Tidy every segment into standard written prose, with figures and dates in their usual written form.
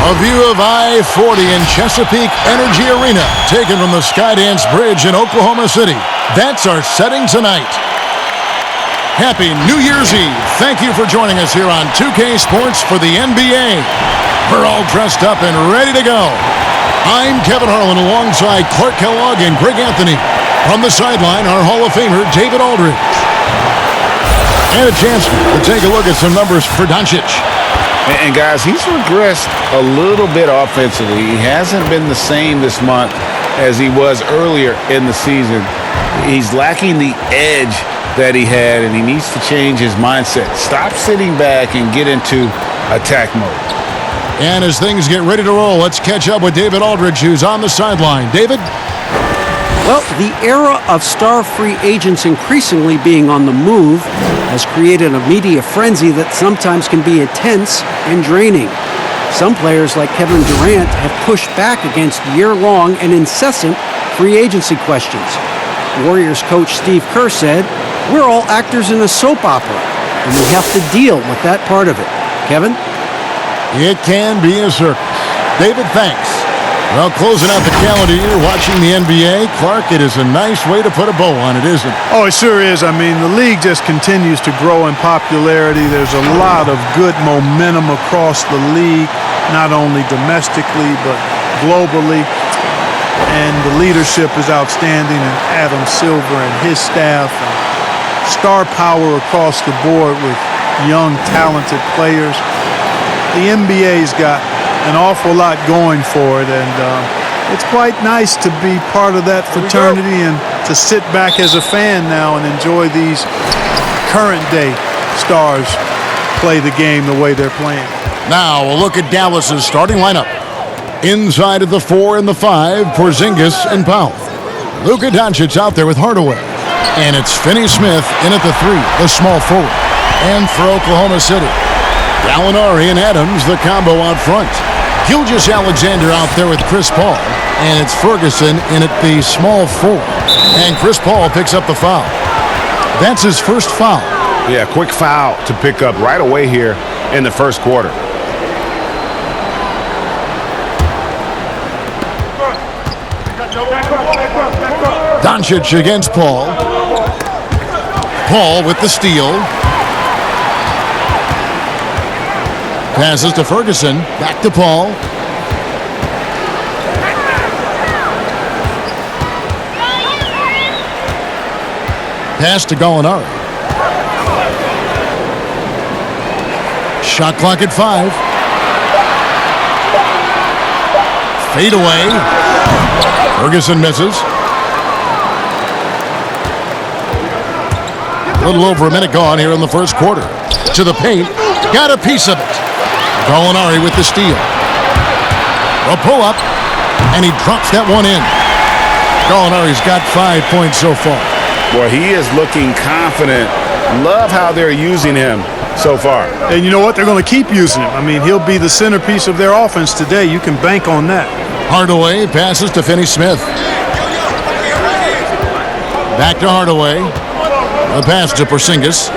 A view of I-40 in Chesapeake Energy Arena, taken from the Skydance Bridge in Oklahoma City. That's our setting tonight. Happy New Year's Eve. Thank you for joining us here on 2K Sports for the NBA. We're all dressed up and ready to go. I'm Kevin Harlan alongside Clark Kellogg and Greg Anthony. From the sideline, our Hall of Famer, David Aldridge. And a chance to take a look at some numbers for Doncic. And guys, he's regressed a little bit offensively. He hasn't been the same this month as he was earlier in the season. He's lacking the edge that he had, and he needs to change his mindset. Stop sitting back and get into attack mode. And as things get ready to roll, let's catch up with David Aldridge, who's on the sideline. David? Well, the era of star free agents increasingly being on the move has created a media frenzy that sometimes can be intense and draining. Some players like Kevin Durant have pushed back against year-long and incessant free agency questions. Warriors coach Steve Kerr said, "We're all actors in a soap opera, and we have to deal with that part of it." Kevin? It can be a circus. David, thanks. Well, closing out the calendar year, watching the NBA, Clark, it is a nice way to put a bow on it, isn't it? Oh, it sure is. I mean, the league just continues to grow in popularity. There's a lot of good momentum across the league, not only domestically, but globally. And the leadership is outstanding, and Adam Silver and his staff, and star power across the board with young, talented players. The NBA's got an awful lot going for it, and it's quite nice to be part of that fraternity and to sit back as a fan now and enjoy these current-day stars play the game the way they're playing. Now, a look at Dallas's starting lineup. Inside of the 4 and the 5, Porzingis and Powell. Luka Doncic out there with Hardaway. And it's Finney-Smith in at the 3, the small forward. And for Oklahoma City, Gallinari and Adams, the combo out front. Gilgeous-Alexander out there with Chris Paul. And it's Ferguson in at the small forward. And Chris Paul picks up the foul. That's his first foul. Yeah, quick foul to pick up right away here in the first quarter. Doncic against Paul. Paul with the steal. Passes to Ferguson. Back to Paul. Pass to Gallinari. Shot clock at 5. Fade away. Ferguson misses. A little over a minute gone here in the first quarter. To the paint. Got a piece of it. Gallinari with the steal. A pull-up. And he drops that one in. Gallinari's got 5 points so far. Boy, he is looking confident. Love how they're using him so far. And you know what? They're going to keep using him. I mean, he'll be the centerpiece of their offense today. You can bank on that. Hardaway passes to Finney-Smith. Back to Hardaway. A pass to Porzingis.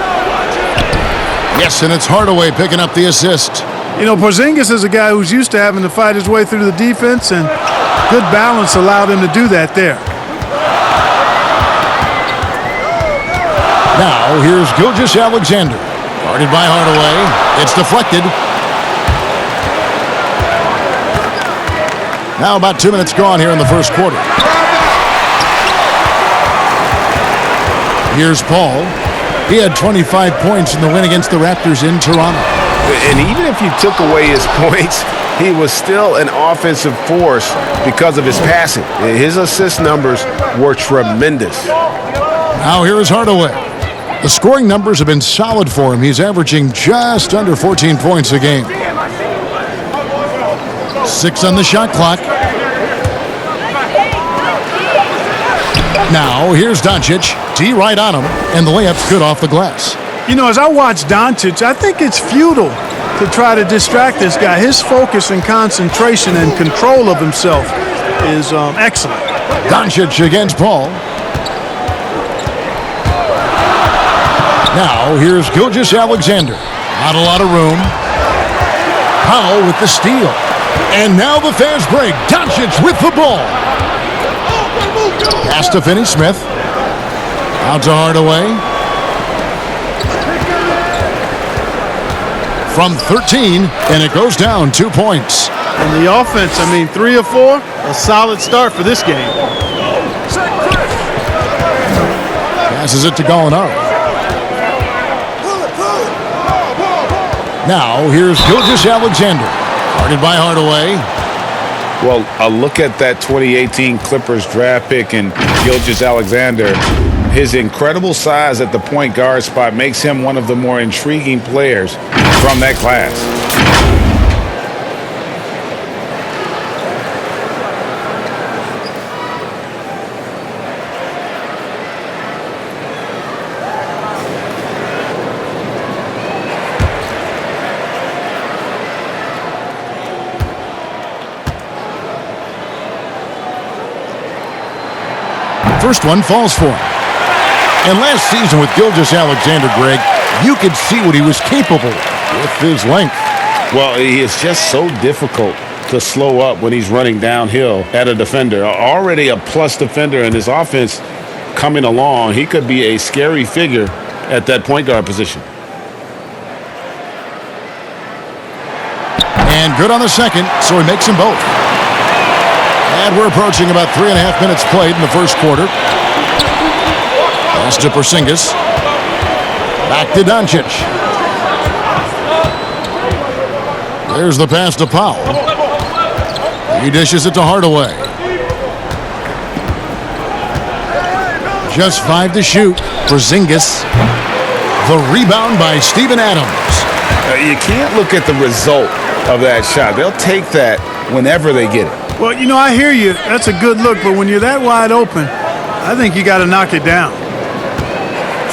Yes, and it's Hardaway picking up the assist. You know, Porzingis is a guy who's used to having to fight his way through the defense, and good balance allowed him to do that there. Now, here's Gilgeous-Alexander. Guarded by Hardaway. It's deflected. Now about 2 minutes gone here in the first quarter. Here's Paul. He had 25 points in the win against the Raptors in Toronto. And even if you took away his points, he was still an offensive force because of his passing. His assist numbers were tremendous. Now here is Hardaway. The scoring numbers have been solid for him. He's averaging just under 14 points a game. 6 on the shot clock. Now here's Doncic. D right on him, and the layup's good off the glass. You know, as I watch Doncic, I think it's futile to try to distract this guy. His focus and concentration and control of himself is excellent. Doncic against Paul. Now, here's Gilgeous-Alexander. Not a lot of room. Powell with the steal. And now the fast break. Doncic with the ball. Pass to Finney-Smith. Out to Hardaway. From 13, and it goes down 2 points. And the offense, I mean, 3 or 4, a solid start for this game. Passes it to Gallinari. Now, here's Gilgeous-Alexander. Guarded by Hardaway. Well, a look at that 2018 Clippers draft pick and Gilgeous-Alexander. His incredible size at the point guard spot makes him one of the more intriguing players from that class. First one falls for him. And last season with Gilgeous-Alexander, Greg, you could see what he was capable with his length. Well, he is just so difficult to slow up when he's running downhill at a defender. Already a plus defender in his offense coming along. He could be a scary figure at that point guard position. And good on the second, so he makes them both. And we're approaching about 3.5 minutes played in the first quarter. Pass to Porzingis. Back to Doncic. There's the pass to Powell. He dishes it to Hardaway. Just 5 to shoot. Porzingis. The rebound by Steven Adams. You can't look at the result of that shot. They'll take that whenever they get it. Well, you know, I hear you. That's a good look, but when you're that wide open, I think you got to knock it down.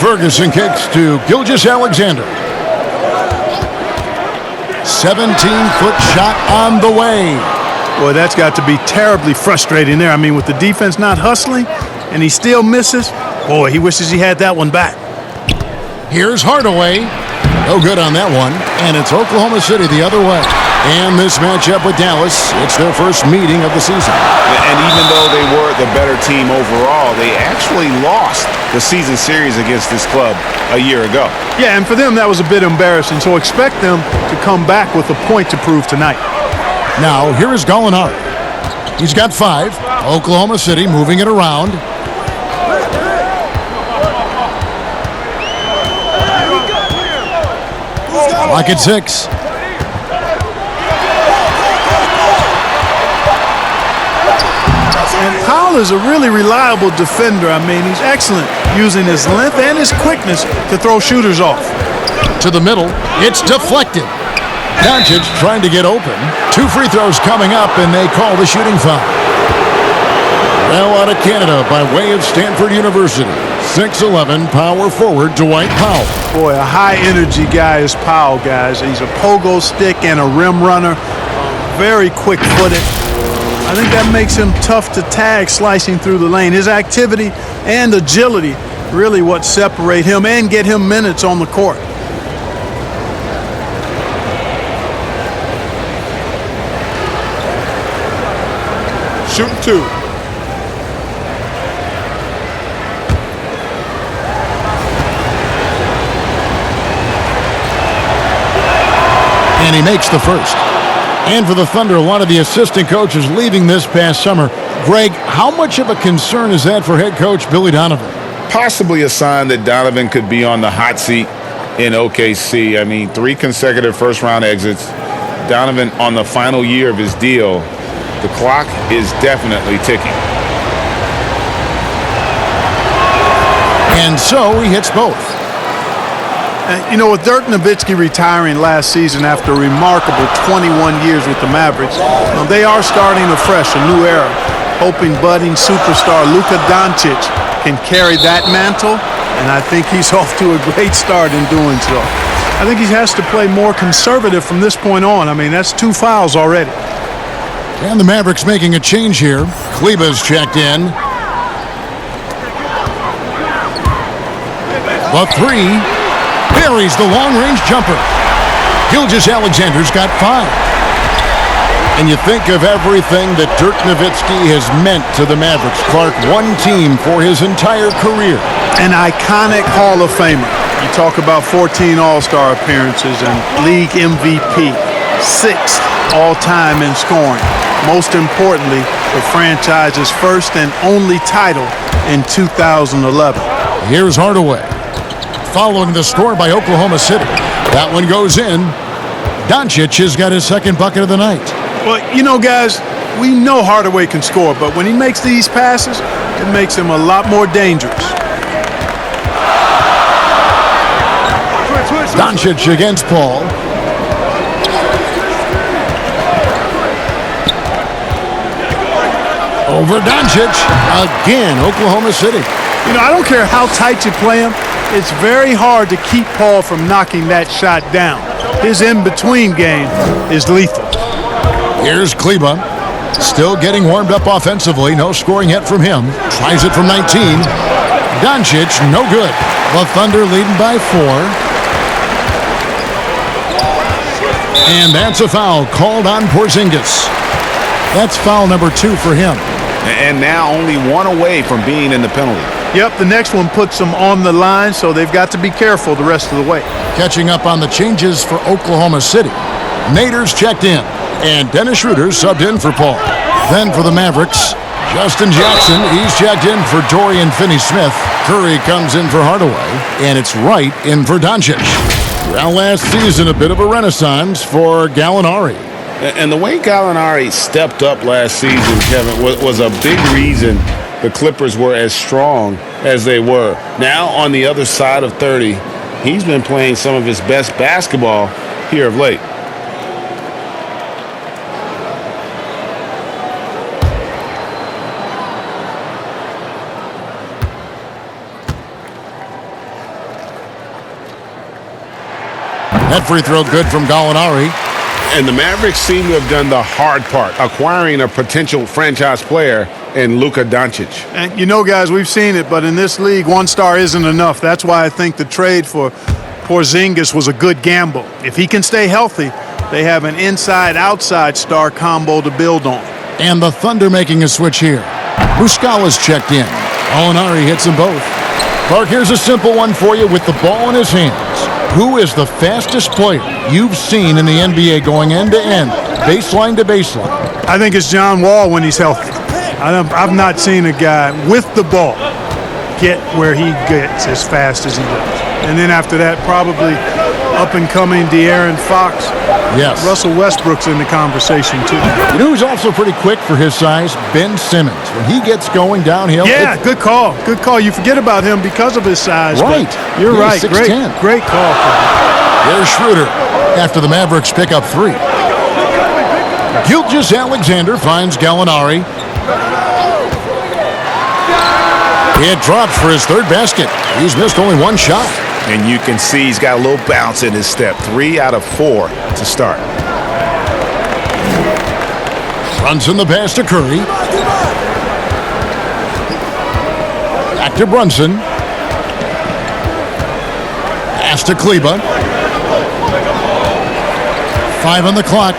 Ferguson kicks to Gilgeous-Alexander. 17-foot shot on the way. Boy, that's got to be terribly frustrating there. I mean, with the defense not hustling and he still misses, boy, he wishes he had that one back. Here's Hardaway. No good on that one. And it's Oklahoma City the other way. And this matchup with Dallas, it's their first meeting of the season. And even though they were the better team overall, they actually lost the season series against this club a year ago. Yeah, and for them, that was a bit embarrassing. So expect them to come back with a point to prove tonight. Now, here is Gallinari. He's got 5. Oklahoma City moving it around. Clock at 6. And Powell is a really reliable defender. I mean, he's excellent using his length and his quickness to throw shooters off. To the middle. It's deflected. Doncic trying to get open. 2 free throws coming up, and they call the shooting foul. Now out of Canada by way of Stanford University. 6'11", power forward Dwight Powell. Boy, a high-energy guy is Powell, guys. He's a pogo stick and a rim runner. Very quick-footed. I think that makes him tough to tag slicing through the lane. His activity and agility really what separate him and get him minutes on the court. Shooting 2. And he makes the first. And for the Thunder, a lot of the assistant coaches leaving this past summer. Greg, how much of a concern is that for head coach Billy Donovan? Possibly a sign that Donovan could be on the hot seat in OKC. I mean, 3 consecutive first-round exits. Donovan on the final year of his deal. The clock is definitely ticking. And so he hits both. You know, with Dirk Nowitzki retiring last season after a remarkable 21 years with the Mavericks, they are starting afresh, a new era, hoping budding superstar Luka Doncic can carry that mantle, and I think he's off to a great start in doing so. I think he has to play more conservative from this point on. I mean, that's 2 fouls already. And the Mavericks making a change here. Kleba's checked in. The 3. Buries the long-range jumper. Gilgeous-Alexander's got 5. And you think of everything that Dirk Nowitzki has meant to the Mavericks. Clark, one team for his entire career. An iconic Hall of Famer. You talk about 14 All-Star appearances and league MVP, 6th all-time in scoring. Most importantly, the franchise's first and only title in 2011. Here's Hardaway. Following the score by Oklahoma City. That one goes in. Doncic has got his second bucket of the night. Well, you know, guys, we know Hardaway can score, but when he makes these passes, it makes him a lot more dangerous. Doncic against Paul. Over Doncic. Again, Oklahoma City. You know, I don't care how tight you play him. It's very hard to keep Paul from knocking that shot down. His in-between game is lethal. Here's Kleba. Still getting warmed up offensively. No scoring yet from him. Tries it from 19. Doncic, no good. The Thunder leading by 4. And that's a foul called on Porzingis. That's foul number 2 for him. And now only 1 away from being in the penalty. Yep, the next one puts them on the line, so they've got to be careful the rest of the way. Catching up on the changes for Oklahoma City. Nader's checked in, and Dennis Schroeder subbed in for Paul. Then for the Mavericks, Justin Jackson, he's checked in for Dorian Finney-Smith. Curry comes in for Hardaway, and it's Wright in for Doncic. Well, last season, a bit of a renaissance for Gallinari. And the way Gallinari stepped up last season, Kevin, was a big reason the Clippers were as strong as they were. Now, on the other side of 30, he's been playing some of his best basketball here of late. That free throw good from Gallinari. And the Mavericks seem to have done the hard part, acquiring a potential franchise player in Luka Doncic. And you know, guys, we've seen it, but in this league, 1 star isn't enough. That's why I think the trade for Porzingis was a good gamble. If he can stay healthy, they have an inside-outside star combo to build on. And the Thunder making a switch here. Muscala's checked in. Gallinari hits them both. Clark, here's a simple one for you with the ball in his hands. Who is the fastest player you've seen in the NBA going end-to-end, baseline to baseline? I think it's John Wall when he's healthy. I've not seen a guy with the ball get where he gets as fast as he does. And then after that, probably up-and-coming De'Aaron Fox. Yes. Russell Westbrook's in the conversation, too. You know who's also pretty quick for his size? Ben Simmons. When he gets going downhill. Yeah, good call. Good call. You forget about him because of his size. Right. You're right. 6'10". Great call. There's Schroeder after the Mavericks pick up 3. Gilgeous Alexander finds Gallinari. It drops for his 3rd basket. He's missed only 1 shot. And you can see he's got a little bounce in his step. 3 out of 4 to start. Brunson the pass to Curry. Back to Brunson. Pass to Kleba. 5 on the clock.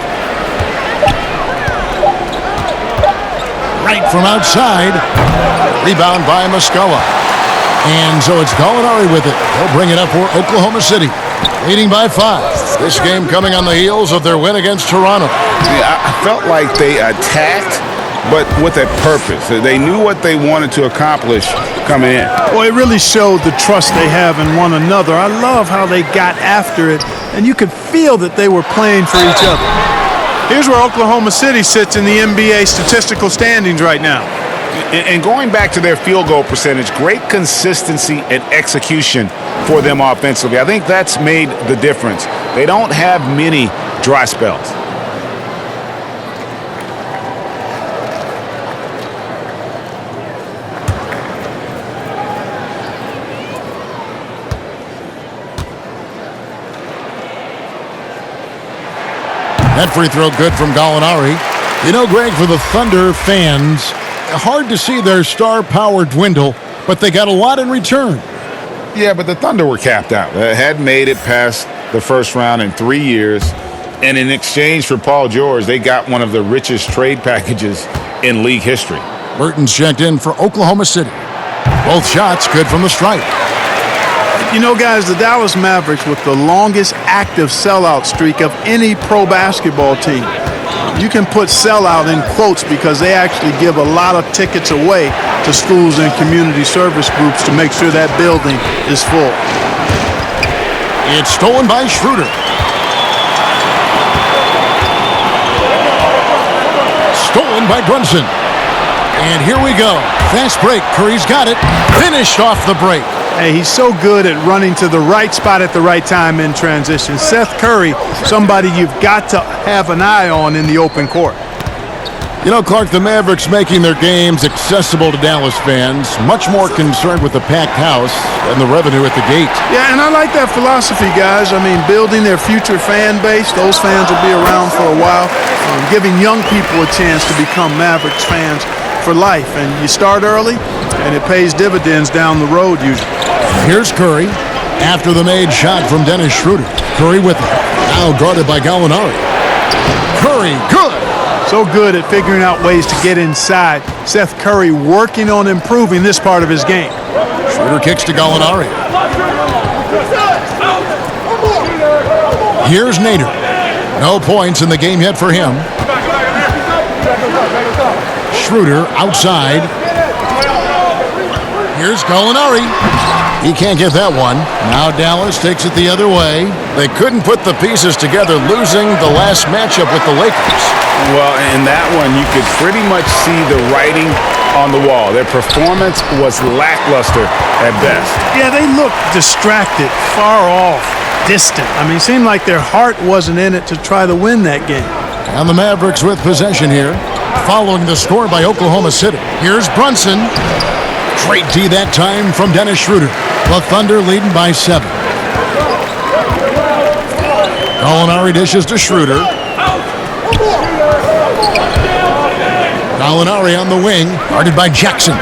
Right from outside. Rebound by Muscala. And so it's Gallinari with it. They'll bring it up for Oklahoma City, leading by 5. This game coming on the heels of their win against Toronto. Yeah, I felt like they attacked, but with a purpose. They knew what they wanted to accomplish coming in. Well, it really showed the trust they have in one another. I love how they got after it, and you could feel that they were playing for each other. Here's where Oklahoma City sits in the NBA statistical standings right now. And going back to their field goal percentage, great consistency and execution for them offensively. I think that's made the difference. They don't have many dry spells. That free throw good from Gallinari. You know, Greg, for the Thunder fans, hard to see their star power dwindle, but they got a lot in return. Yeah, but the Thunder were capped out. They hadn't made it past the first round in 3 years. And in exchange for Paul George, they got one of the richest trade packages in league history. Burton's checked in for Oklahoma City. Both shots good from the stripe. You know, guys, the Dallas Mavericks with the longest active sellout streak of any pro basketball team. You can put sellout in quotes because they actually give a lot of tickets away to schools and community service groups to make sure that building is full. It's stolen by Schroeder. Stolen by Brunson. And here we go. Fast break. Curry's got it. Finished off the break. Hey, he's so good at running to the right spot at the right time in transition. Seth Curry, somebody you've got to have an eye on in the open court. You know, Clark, the Mavericks making their games accessible to Dallas fans, much more concerned with the packed house than the revenue at the gate. Yeah, and I like that philosophy, guys. I mean, building their future fan base, those fans will be around for a while, giving young people a chance to become Mavericks fans for life. And you start early, and it pays dividends down the road usually. Here's Curry after the made shot from Dennis Schroeder. Curry with it. Now guarded by Gallinari. Curry, good. So good at figuring out ways to get inside. Seth Curry working on improving this part of his game. Schroeder kicks to Gallinari. Here's Nader. No points in the game yet for him. Schroeder outside. Here's Gallinari. He can't get that one. Now Dallas takes it the other way. They couldn't put the pieces together, losing the last matchup with the Lakers. Well, in that one, you could pretty much see the writing on the wall. Their performance was lackluster at best. Yeah, they looked distracted, far off, distant. I mean, it seemed like their heart wasn't in it to try to win that game. And the Mavericks with possession here, following the score by Oklahoma City. Here's Brunson. Great D that time from Dennis Schroeder. The Thunder leading by 7. Gallinari dishes to Schroeder. Gallinari on the wing, guarded by Jackson.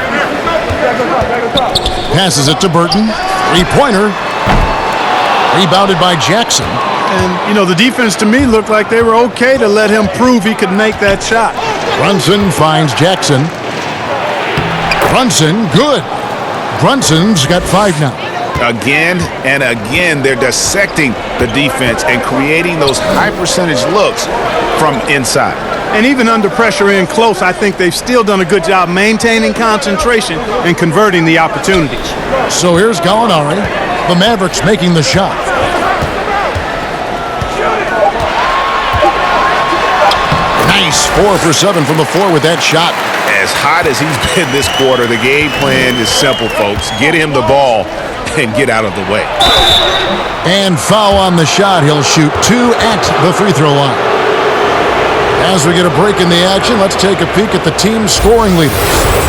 Passes it to Burton. Three-pointer. Rebounded by Jackson. And, you know, the defense to me looked like they were okay to let him prove he could make that shot. Brunson finds Jackson. Brunson, good. Brunson's got 5 now. Again and again, they're dissecting the defense and creating those high-percentage looks from inside. And even under pressure in close, I think they've still done a good job maintaining concentration and converting the opportunities. So here's Gallinari. The Mavericks making the shot. Nice 4 for 7 from the floor with that shot. As hot as he's been this quarter, the game plan is simple, folks. Get him the ball and get out of the way. And foul on the shot. He'll shoot 2 at the free throw line. As we get a break in the action, let's take a peek at the team scoring leaders.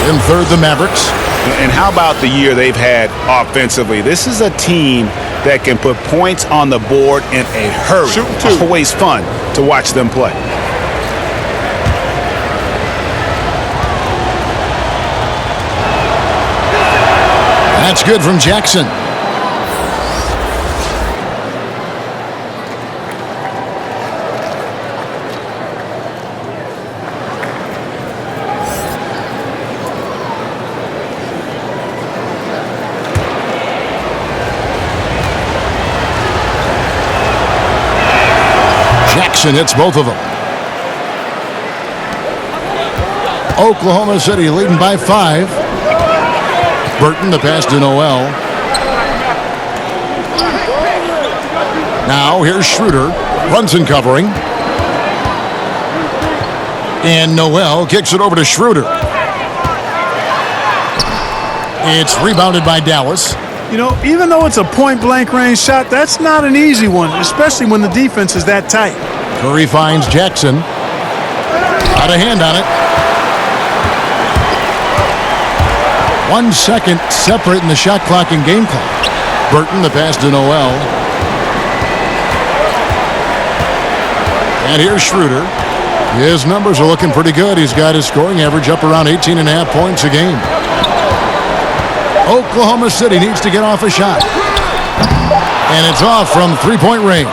In third, the Mavericks. And how about the year they've had offensively? This is a team that can put points on the board in a hurry. Always fun to watch them play. That's good from Jackson. Jackson hits both of them. Oklahoma City leading by 5. Burton, the pass to Noel. Now here's Schroeder. Brunson covering. And Noel kicks it over to Schroeder. It's rebounded by Dallas. You know, even though it's a point-blank range shot, that's not an easy one, especially when the defense is that tight. Curry finds Jackson. Got a hand on it. 1 second separating the shot clock and game clock. Burton, the pass to Noel. And here's Schroeder. His numbers are looking pretty good. He's got his scoring average up around 18.5 points a game. Oklahoma City needs to get off a shot. And it's off from three-point range.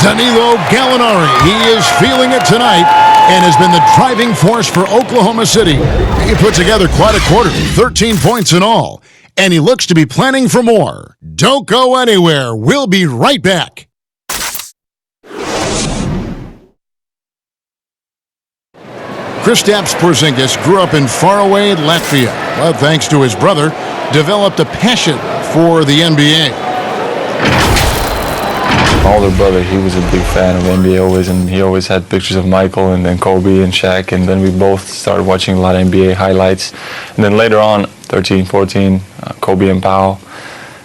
Danilo Gallinari, he is feeling it tonight and has been the driving force for Oklahoma City. He put together quite a quarter, 13 points in all, and he looks to be planning for more. Don't go anywhere. We'll be right back. Kristaps Porzingis grew up in faraway Latvia, but thanks to his brother, developed a passion for the NBA. My older brother, he was a big fan of NBA always, and he always had pictures of Michael and then Kobe and Shaq, and then we both started watching a lot of NBA highlights. And then later on, 13, 14, Kobe and Powell,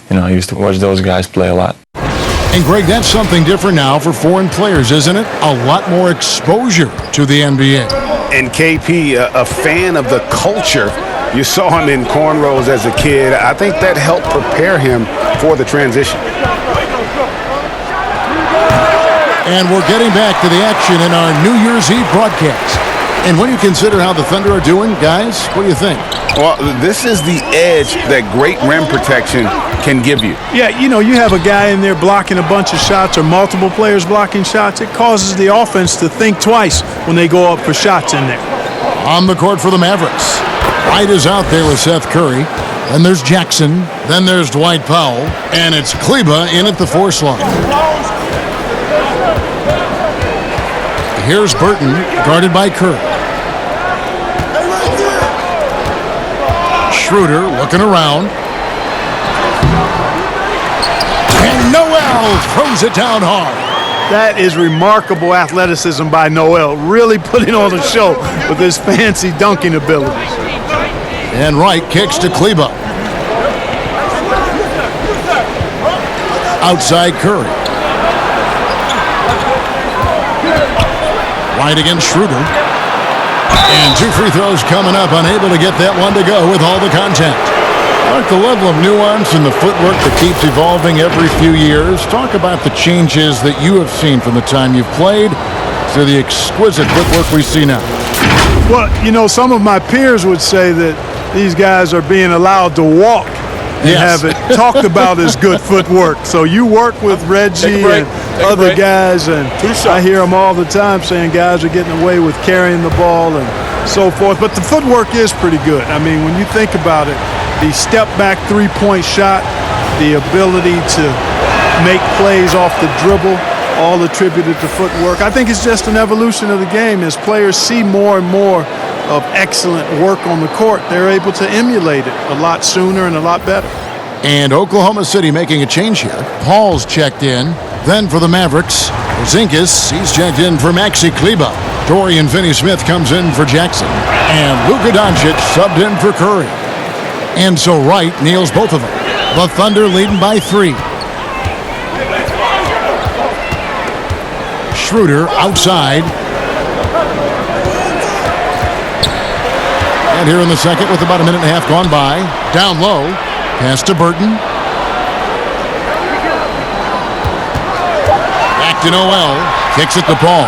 I used to watch those guys play a lot. And Greg, that's something different now for foreign players, isn't it? A lot more exposure to the NBA. And KP, a fan of the culture. You saw him in cornrows as a kid. I think that helped prepare him for the transition. And we're getting back to the action in our New Year's Eve broadcast. And when you consider how the Thunder are doing, guys, what do you think? Well, this is the edge that great rim protection can give you. Yeah, you have a guy in there blocking a bunch of shots or multiple players blocking shots. It causes the offense to think twice when they go up for shots in there. On the court for the Mavericks. White is out there with Seth Curry. Then there's Jackson. Then there's Dwight Powell. And it's Kleba in at the 4 slot. Here's Burton, guarded by Kerr. Schroeder looking around. And Noel throws it down hard. That is remarkable athleticism by Noel, really putting on a show with his fancy dunking abilities. And Wright kicks to Kleba. Outside Curry. White against Schroeder. And 2 free throws coming up, unable to get that one to go with all the contact. Mark, the level of nuance and the footwork that keeps evolving every few years. Talk about the changes that you have seen from the time you've played to the exquisite footwork we see now. Well, some of my peers would say that these guys are being allowed to walk and have it talked about as good footwork. So you work with Reggie and other guys, and I hear them all the time saying guys are getting away with carrying the ball and so forth. But the footwork is pretty good. I mean, when you think about it, the step-back three-point shot, the ability to make plays off the dribble, all attributed to footwork. I think it's just an evolution of the game. As players see more and more of excellent work on the court, they're able to emulate it a lot sooner and a lot better. And Oklahoma City making a change here. Paul's checked in. Then for the Mavericks, Porzingis, he's checked in for Maxi Kleba. Dorian Finney-Smith comes in for Jackson. And Luka Doncic subbed in for Curry. And so Wright nails both of them. The Thunder leading by 3. Schroeder outside. And here in the second with about a minute and a half gone by. Down low. Pass to Burton. Back to Noel. Kicks it to Paul.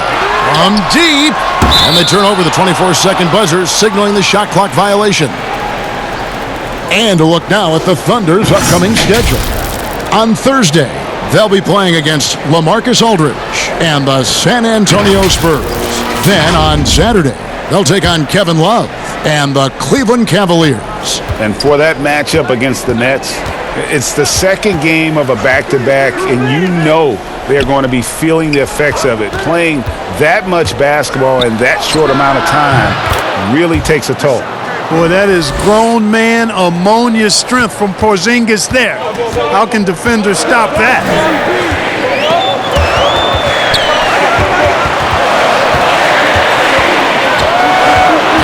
From deep. And they turn over the 24-second buzzer, signaling the shot clock violation. And a look now at the Thunder's upcoming schedule. On Thursday, they'll be playing against LaMarcus Aldridge and the San Antonio Spurs. Then on Saturday, they'll take on Kevin Love and the Cleveland Cavaliers. And for that matchup against the Nets, it's the second game of a back-to-back, and they're going to be feeling the effects of it. Playing that much basketball in that short amount of time really takes a toll. Boy, that is grown man ammonia strength from Porzingis there. How can defenders stop that?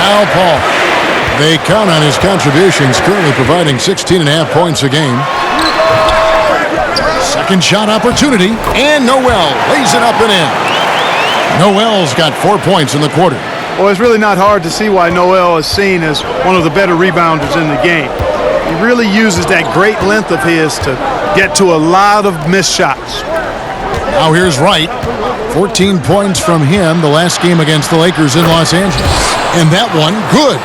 Now Paul. They count on his contributions, currently providing 16.5 points a game. Second shot opportunity, and Noel lays it up and in. Noel's got 4 points in the quarter. Well, it's really not hard to see why Noel is seen as one of the better rebounders in the game. He really uses that great length of his to get to a lot of missed shots. Now here's Wright. 14 points from him the last game against the Lakers in Los Angeles. And that one, good.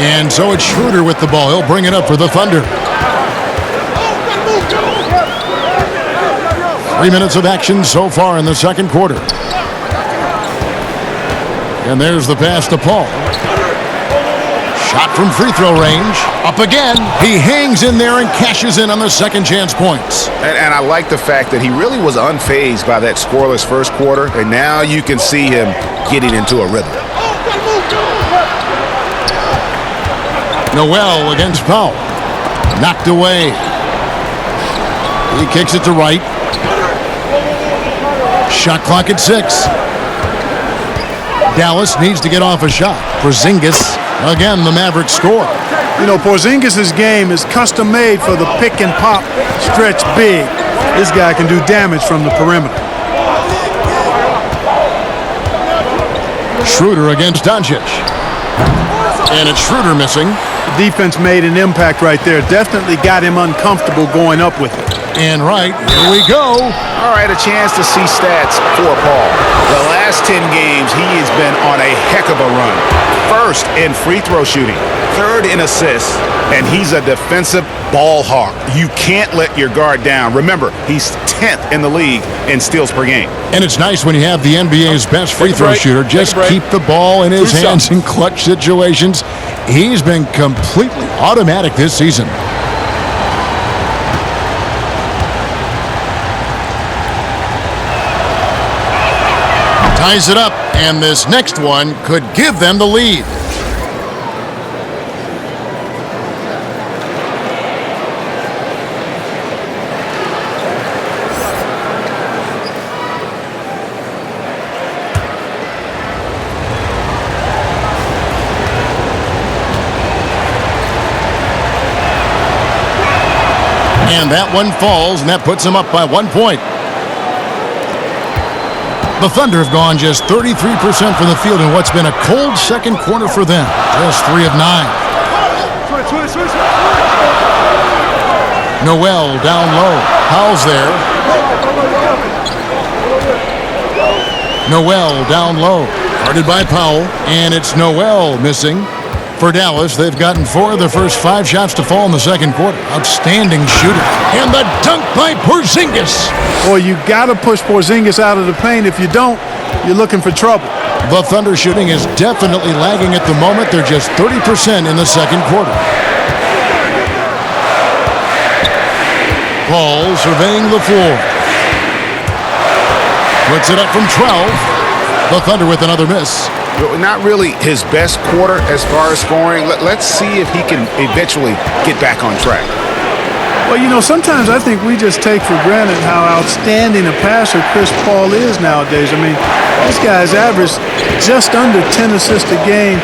And so it's Schroeder with the ball. He'll bring it up for the Thunder. 3 minutes of action so far in the second quarter. And there's the pass to Paul. Shot from free throw range. Up again. He hangs in there and cashes in on the second chance points. And I like the fact that he really was unfazed by that scoreless first quarter, and now you can see him getting into a rhythm. Noel against Powell. Knocked away. He kicks it to right. Shot clock at 6. Dallas needs to get off a shot. Porzingis. Again, the Mavericks score. You know, Porzingis' game is custom-made for the pick-and-pop stretch big. This guy can do damage from the perimeter. Schroeder against Doncic. And it's Schroeder missing. The defense made an impact right there. Definitely got him uncomfortable going up with it. And right, here we go. All right, a chance to see stats for Paul. The last 10 games, he has been on a heck of a run. First in free throw shooting, third in assists, and he's a defensive ball hawk. You can't let your guard down. Remember, he's 10th in the league in steals per game. And it's nice when you have the NBA's best free throw shooter just keep the ball in his hands in clutch situations. He's been completely automatic this season. Ties it up, and this next one could give them the lead. And that one falls, and that puts them up by 1 point. The Thunder have gone just 33% from the field in what's been a cold second quarter for them. Just 3 of 9. Noel down low. Powell's there. Noel down low. Guarded by Powell. And it's Noel missing. For Dallas, they've gotten 4 of their first 5 shots to fall in the second quarter. Outstanding shooter. And the dunk by Porzingis. Boy, you got to push Porzingis out of the paint. If you don't, you're looking for trouble. The Thunder shooting is definitely lagging at the moment. They're just 30% in the second quarter. Paul surveying the floor. Puts it up from 12. The Thunder with another miss. Not really his best quarter as far as scoring. Let's see if he can eventually get back on track. Well, you know, sometimes I think we just take for granted how outstanding a passer Chris Paul is nowadays. I mean, this guy's averaged just under 10 assists a game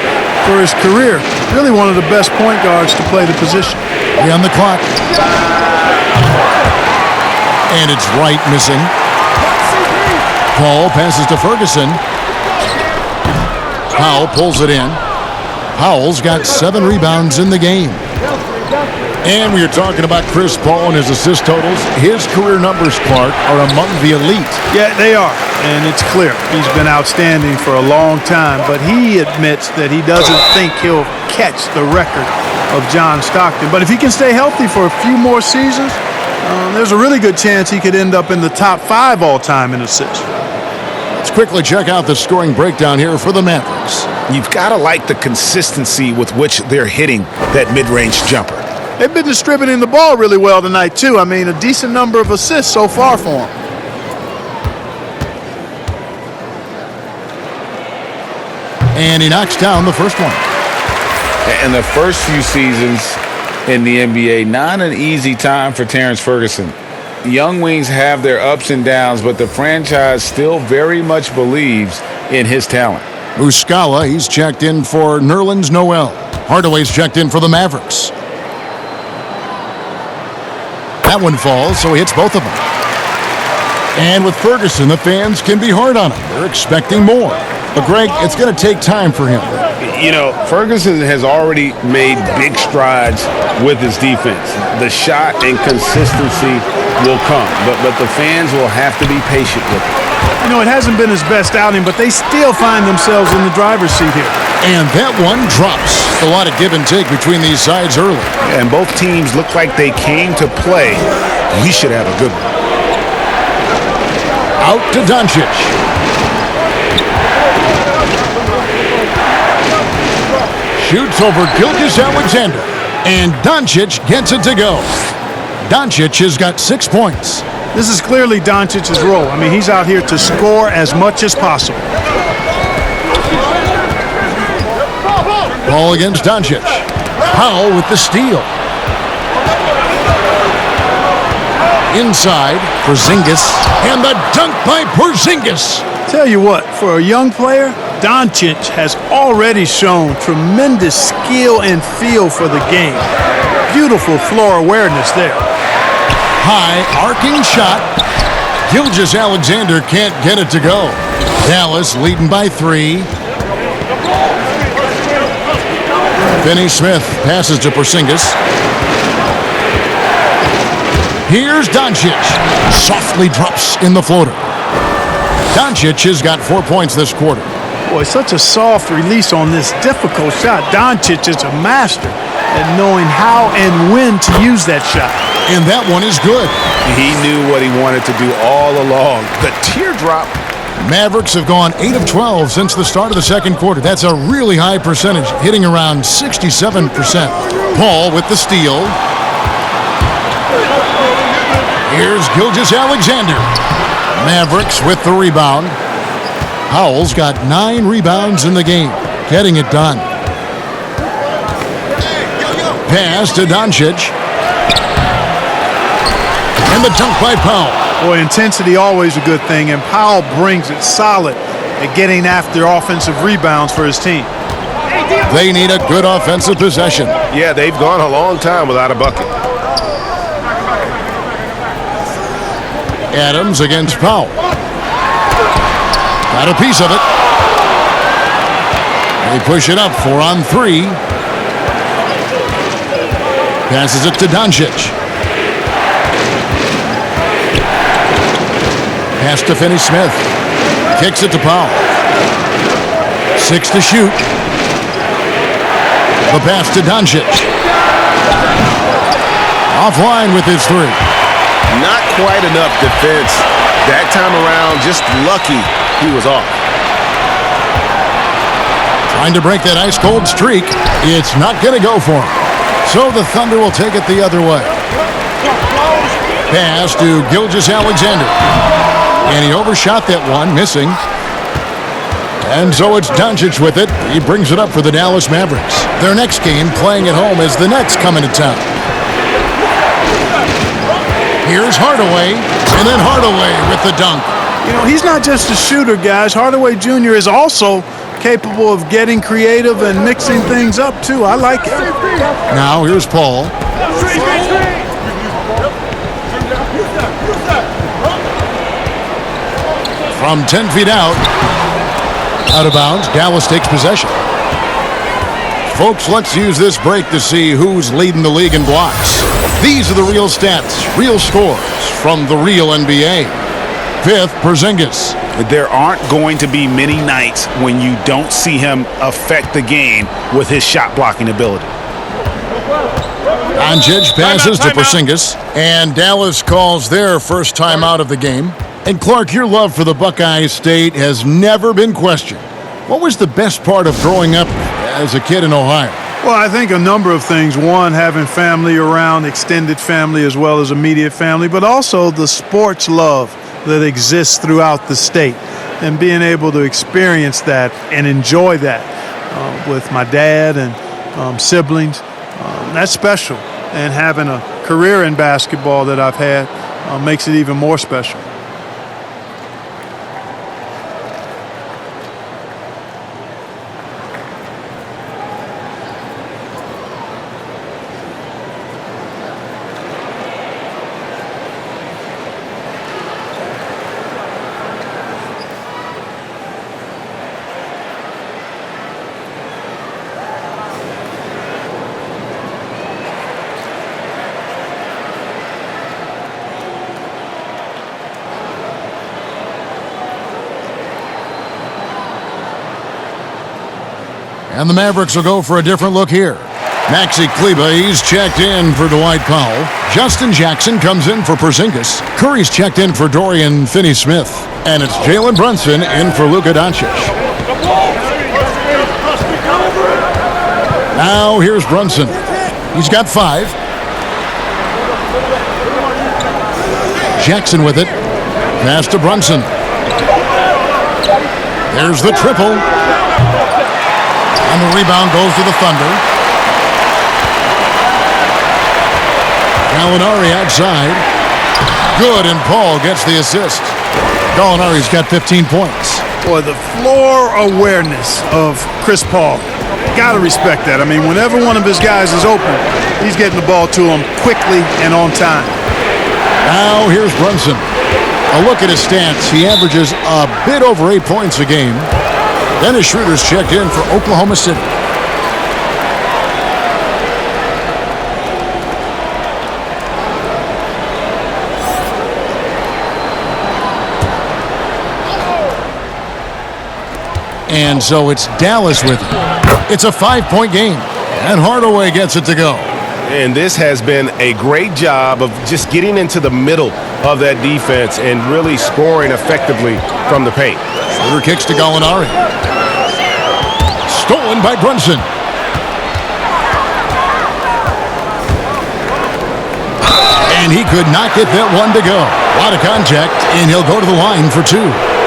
for his career. Really one of the best point guards to play the position. On the clock. And it's Wright missing. Paul passes to Ferguson. Powell pulls it in. Powell's got 7 rebounds in the game. And we are talking about Chris Paul and his assist totals. His career numbers, Clark, are among the elite. Yeah, they are. And it's clear he's been outstanding for a long time. But he admits that he doesn't think he'll catch the record of John Stockton. But if he can stay healthy for a few more seasons, there's a really good chance he could end up in the top 5 all-time in assists. Let's quickly check out the scoring breakdown here for the Mavericks. You've got to like the consistency with which they're hitting that mid-range jumper. They've been distributing the ball really well tonight, too. I mean, a decent number of assists so far for them. And he knocks down the first one. And the first few seasons in the NBA, not an easy time for Terrence Ferguson. Young wings have their ups and downs, but the franchise still very much believes in his talent. Muscala, he's checked in for Nerlens Noel. Hardaway's checked in for the Mavericks. That one falls, so he hits both of them. And with Ferguson, the fans can be hard on him. They're expecting more. But, Greg, it's going to take time for him. You know, Ferguson has already made big strides with his defense. The shot and consistency will come, but the fans will have to be patient with it. You know, it hasn't been his best outing, but they still find themselves in the driver's seat here. And that one drops. A lot of give and take between these sides early. And both teams look like they came to play. We should have a good one. to Doncic. Shoots over Gilgeous-Alexander. And Doncic gets it to go. Doncic has got 6 points. This is clearly Doncic's role. I mean, he's out here to score as much as possible. Ball against Doncic. Powell with the steal. Inside, Porzingis. And the dunk by Porzingis. Tell you what, for a young player, Doncic has already shown tremendous skill and feel for the game. Beautiful floor awareness there. High arcing shot. Gilgeous-Alexander can't get it to go. Dallas leading by 3. Finney-Smith passes to Porzingis. Here's Doncic. Softly drops in the floater. Doncic has got 4 points this quarter. Boy, such a soft release on this difficult shot. Doncic is a master at knowing how and when to use that shot. And that one is good. He knew what he wanted to do all along. The teardrop. Mavericks have gone 8 of 12 since the start of the second quarter. That's a really high percentage, hitting around 67%. Paul with the steal. Here's Gilgeous-Alexander. Mavericks with the rebound. Powell's got 9 rebounds in the game, getting it done. Pass to Doncic. And the dunk by Powell. Boy, intensity always a good thing, and Powell brings it solid at getting after offensive rebounds for his team. They need a good offensive possession. Yeah, they've gone a long time without a bucket. Adams against Powell. Got a piece of it. They push it up 4 on 3. Passes it to Doncic. Pass to Finney-Smith. Kicks it to Powell. 6 to shoot. The pass to Doncic. Offline with his 3. Not quite enough defense. That time around, just lucky he was off. Trying to break that ice-cold streak. It's not going to go for him. So the Thunder will take it the other way. Pass to Gilgeous-Alexander. And he overshot that one, missing. And so it's Doncic with it. He brings it up for the Dallas Mavericks. Their next game, playing at home, as the Nets come into town. Here's Hardaway, and then Hardaway with the dunk. You know, he's not just a shooter, guys. Hardaway Jr. is also capable of getting creative and mixing things up, too. I like it. Now here's Paul. From 10 feet out of bounds, Dallas takes possession. Folks, let's use this break to see who's leading the league in blocks. These are the real stats, real scores from the real NBA. 5th, Porzingis. There aren't going to be many nights when you don't see him affect the game with his shot blocking ability. Doncic passes to Porzingis, and Dallas calls their first time out of the game. And Clark, your love for the Buckeye State has never been questioned. What was the best part of growing up as a kid in Ohio? Well, I think a number of things. One, having family around, extended family as well as immediate family, but also the sports love that exists throughout the state and being able to experience that and enjoy that with my dad and siblings. That's special. And having a career in basketball that I've had makes it even more special. And the Mavericks will go for a different look here. Maxi Kleber, he's checked in for Dwight Powell. Justin Jackson comes in for Porzingis. Curry's checked in for Dorian Finney-Smith. And it's Jalen Brunson in for Luka Doncic. Now here's Brunson. He's got 5. Jackson with it. Pass to Brunson. There's the triple. And the rebound goes to the Thunder. Gallinari outside. Good, and Paul gets the assist. Gallinari's got 15 points. Boy, the floor awareness of Chris Paul. Got to respect that. I mean, whenever one of his guys is open, he's getting the ball to him quickly and on time. Now here's Brunson. A look at his stats. He averages a bit over 8 points a game. Dennis Schroeder's checked in for Oklahoma City. And so it's Dallas with it. It's a 5-point game, and Hardaway gets it to go. And this has been a great job of just getting into the middle of that defense and really scoring effectively from the paint. Schroeder kicks to Gallinari. Stolen by Brunson. And he could not get that one to go. A lot of contact, and he'll go to the line for 2.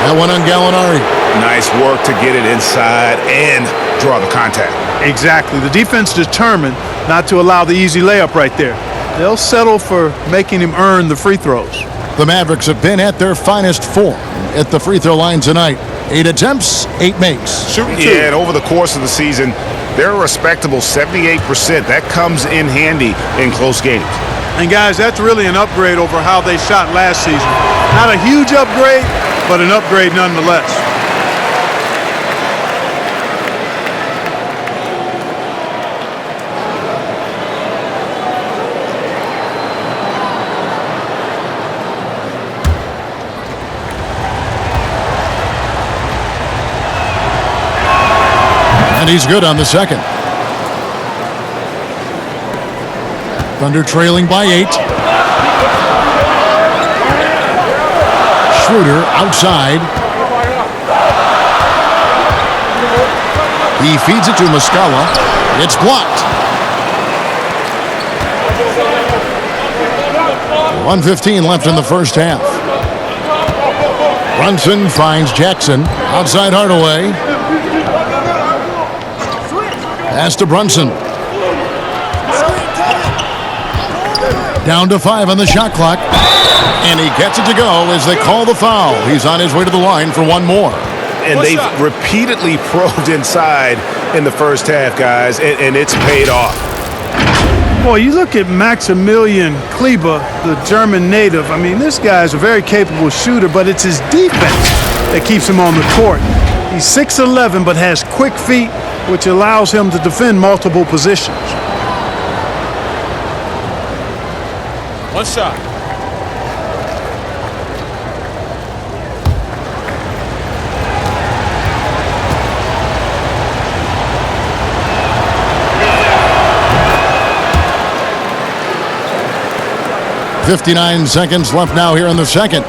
That one on Gallinari. Nice work to get it inside and draw the contact. Exactly. The defense determined not to allow the easy layup right there. They'll settle for making him earn the free throws. The Mavericks have been at their finest form at the free throw line tonight. 8 attempts, 8 makes. Yeah, and over the course of the season, they're a respectable 78%. That comes in handy in close games. And guys, that's really an upgrade over how they shot last season. Not a huge upgrade, but an upgrade nonetheless. And he's good on the second. Thunder trailing by 8. Schroeder outside. He feeds it to Muscala. It's blocked. 1:15 left in the first half. Brunson finds Jackson. Outside Hardaway. Pass to Brunson. Down to 5 on the shot clock. And he gets it to go as they call the foul. He's on his way to the line for one more. And they've repeatedly probed inside in the first half, guys, and it's paid off. Boy, you look at Maximilian Kleber, the German native. I mean, this guy's a very capable shooter, but it's his defense that keeps him on the court. He's 6'11", but has quick feet, which allows him to defend multiple positions. One shot. .59 seconds left now here in the second.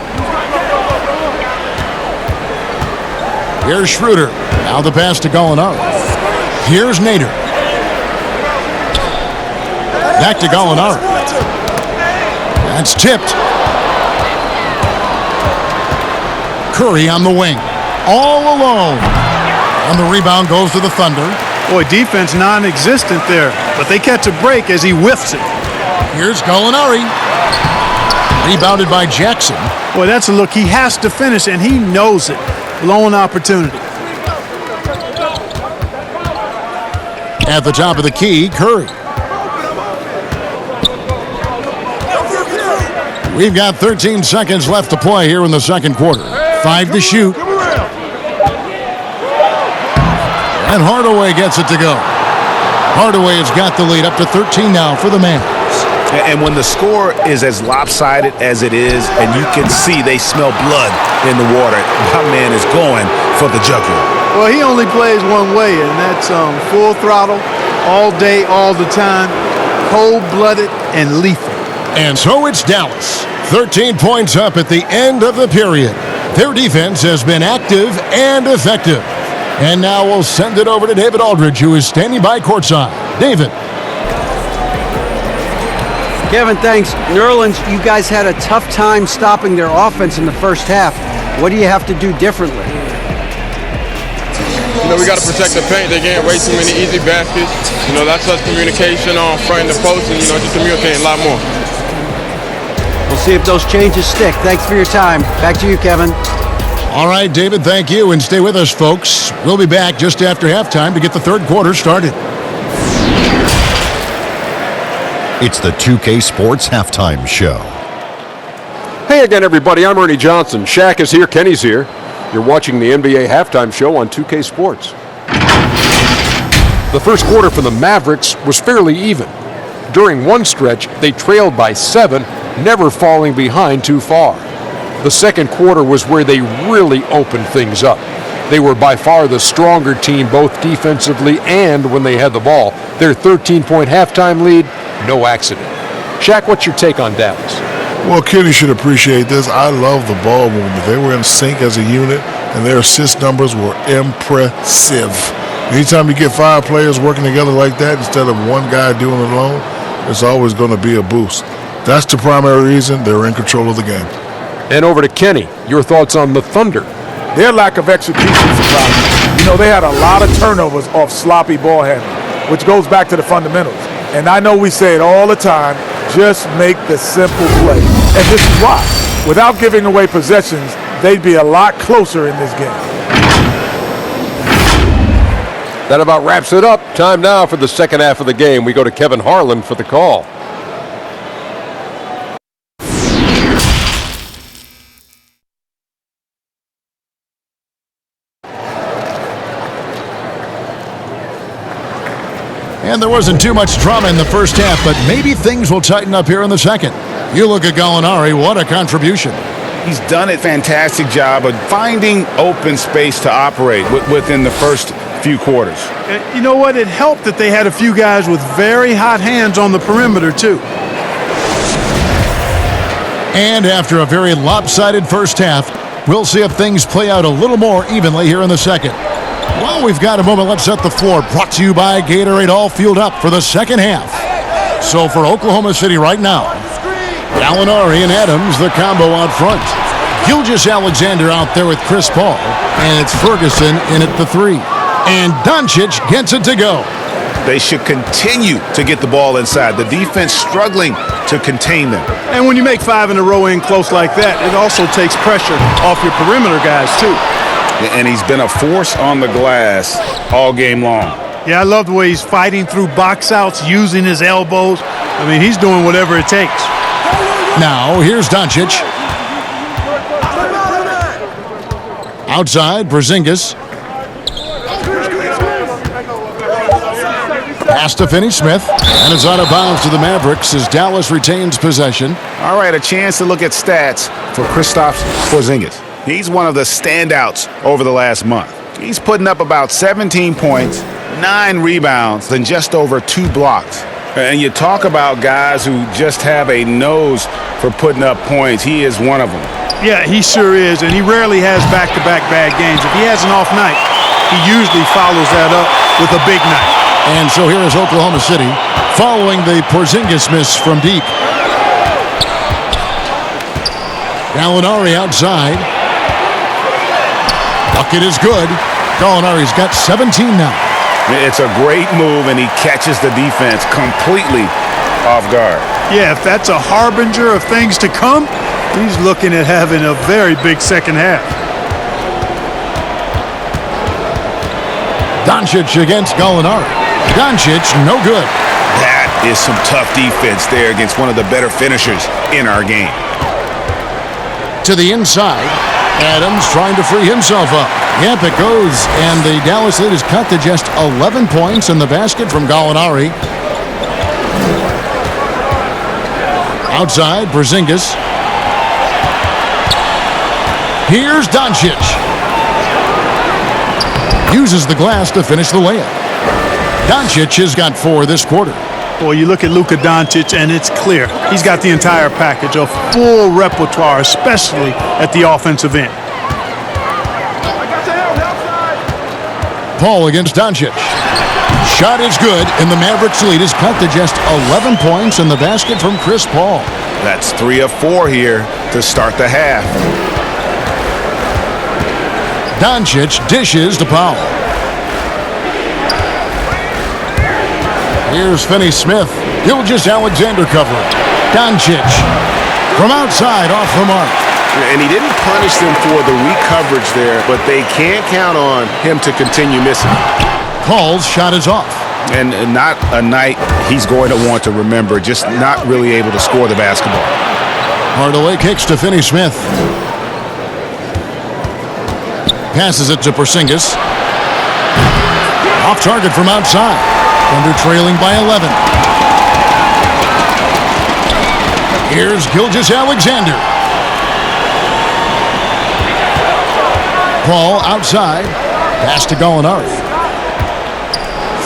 Here's Schroeder. Now the pass to Gallinari. Here's Nader. Back to Gallinari. That's tipped. Curry on the wing. All alone. And the rebound goes to the Thunder. Boy, defense non-existent there, but they catch a break as he whiffs it. Here's Gallinari. Rebounded by Jackson. Boy, that's a look. He has to finish, and he knows it. Blown opportunity. At the top of the key, Curry. We've got 13 seconds left to play here in the second quarter. 5 to shoot. And Hardaway gets it to go. Hardaway has got the lead up to 13 now for the Mavs. And when the score is as lopsided as it is, and you can see they smell blood in the water, my man is going for the jugular. Well, he only plays one way, and that's full throttle, all day, all the time, cold-blooded and lethal. And so it's Dallas. 13 points up at the end of the period. Their defense has been active and effective. And now we'll send it over to David Aldridge, who is standing by courtside. David. Kevin, thanks. New Orleans, you guys had a tough time stopping their offense in the first half. What do you have to do differently? We got to protect the paint. They getting way too many easy baskets. That's us communication on front and the post and, just communicating a lot more. We'll see if those changes stick. Thanks for your time. Back to you, Kevin. All right, David, thank you. And stay with us, folks. We'll be back just after halftime to get the third quarter started. It's the 2K Sports Halftime Show. Hey again, everybody. I'm Ernie Johnson. Shaq is here. Kenny's here. You're watching the NBA Halftime Show on 2K Sports. The first quarter for the Mavericks was fairly even. During one stretch, they trailed by 7, never falling behind too far. The second quarter was where they really opened things up. They were by far the stronger team, both defensively and when they had the ball. Their 13-point halftime lead, no accident. Shaq, what's your take on Dallas? Well, Kenny should appreciate this. I love the ball movement. They were in sync as a unit, and their assist numbers were impressive. Anytime you get 5 players working together like that instead of one guy doing it alone, it's always going to be a boost. That's the primary reason they're in control of the game. And over to Kenny. Your thoughts on the Thunder? Their lack of execution surprised me. They had a lot of turnovers off sloppy ball handling, which goes back to the fundamentals. And I know we say it all the time, just make the simple play. And this is why. Without giving away possessions, they'd be a lot closer in this game. That about wraps it up. Time now for the second half of the game. We go to Kevin Harlan for the call. And there wasn't too much drama in the first half, but maybe things will tighten up here in the second. You look at Gallinari, what a contribution. He's done a fantastic job of finding open space to operate within the first few quarters. You know what? It helped that they had a few guys with very hot hands on the perimeter, too. And after a very lopsided first half, we'll see if things play out a little more evenly here in the second. Well, we've got a moment. Let's set the floor. Brought to you by Gatorade, all fueled up for the second half. So for Oklahoma City right now, Gallinari and Adams, the combo out front. Gilgeous-Alexander out there with Chris Paul. And it's Ferguson in at the 3. And Doncic gets it to go. They should continue to get the ball inside. The defense struggling to contain them. And when you make 5 in a row in close like that, it also takes pressure off your perimeter guys, too. And he's been a force on the glass all game long. Yeah, I love the way he's fighting through box outs, using his elbows. I mean, he's doing whatever it takes. Now, here's Doncic. Outside, Porzingis. Pass to Finney-Smith. And it's out of bounds to the Mavericks as Dallas retains possession. All right, a chance to look at stats for Kristaps Porzingis. He's one of the standouts over the last month. He's putting up about 17 points, 9 rebounds, and just over 2 blocks. And you talk about guys who just have a nose for putting up points. He is one of them. Yeah, he sure is, and he rarely has back-to-back bad games. If he has an off night, he usually follows that up with a big night. And so here is Oklahoma City following the Porzingis miss from deep. Gallinari outside. Bucket is good. Gallinari's got 17 now. It's a great move, and he catches the defense completely off guard. Yeah, if that's a harbinger of things to come, he's looking at having a very big second half. Doncic against Gallinari. Doncic, no good. That is some tough defense there against one of the better finishers in our game. To the inside. Adams trying to free himself up. Yep, it goes. And the Dallas lead is cut to just 11 points in the basket from Gallinari. Outside, Porzingis. Here's Doncic. Uses the glass to finish the layup. Doncic has got 4 this quarter. Well, you look at Luka Doncic, and it's clear. He's got the entire package, a full repertoire, especially at the offensive end. Paul against Doncic. Shot is good, and the Mavericks lead is cut to just 11 points in the basket from Chris Paul. That's 3 of 4 here to start the half. Doncic dishes to Powell. Here's Finney-Smith. Gilgeous-Alexander covering. Doncic from outside off the mark. And he didn't punish them for the weak coverage there, but they can't count on him to continue missing. Paul's shot is off. And not a night he's going to want to remember, just not really able to score the basketball. Hardaway kicks to Finney-Smith. Passes it to Porzingis. Off target from outside. Thunder trailing by 11. Here's Gilgeous-Alexander. Paul outside. Pass to Gallinari.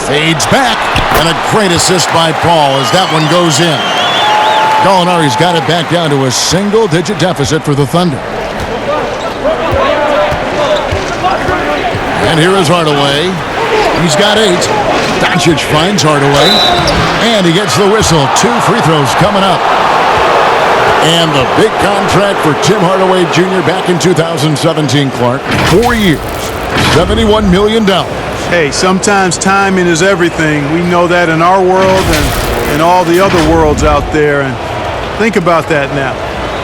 Fades back. And a great assist by Paul as that one goes in. Gallinari's got it back down to a single-digit deficit for the Thunder. And here is Hardaway. He's got 8. Doncic finds Hardaway. And he gets the whistle. 2 free throws coming up. And the big contract for Tim Hardaway Jr. back in 2017, Clark. 4 years, $71 million. Hey, sometimes timing is everything. We know that in our world and in all the other worlds out there. And think about that now.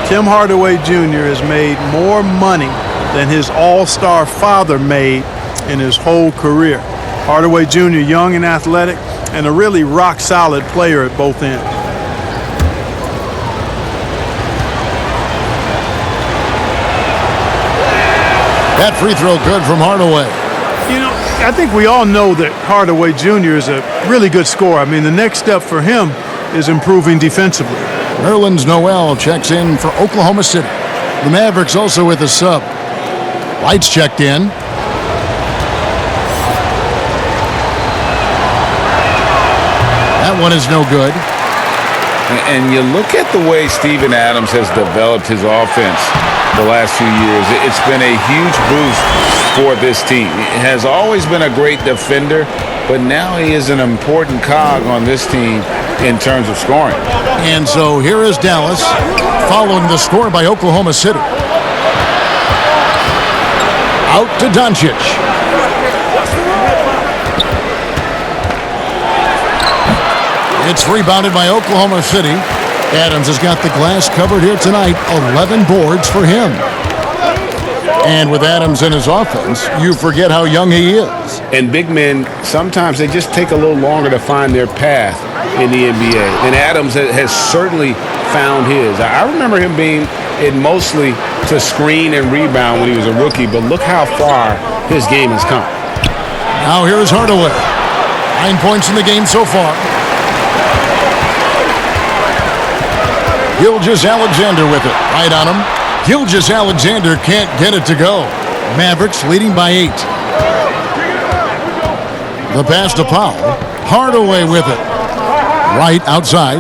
Tim Hardaway Jr. has made more money than his all-star father made in his whole career. Hardaway Jr., young and athletic, and a really rock-solid player at both ends. That free throw good from Hardaway. You know, I think we all know that Hardaway Jr. is a really good scorer. I mean, the next step for him is improving defensively. Nerlens Noel checks in for Oklahoma City. The Mavericks also with a sub. Lights checked in. That one is no good. And you look at the way Steven Adams has developed his offense the last few years. It's been a huge boost for this team. He has always been a great defender, but now he is an important cog on this team in terms of scoring. And so here is Dallas following the score by Oklahoma City. Out to Doncic. It's rebounded by Oklahoma City. Adams has got the glass covered here tonight. 11 boards for him. And with Adams in his offense, you forget how young he is. And big men, sometimes they just take a little longer to find their path in the NBA. And Adams has certainly found his. I remember him being in mostly to screen and rebound when he was a rookie, but look how far his game has come. Now here is Hardaway. 9 points in the game so far. Gilgeous-Alexander with it. Right on him. Gilgeous-Alexander can't get it to go. Mavericks leading by 8. The pass to Powell. Hardaway with it. Right outside.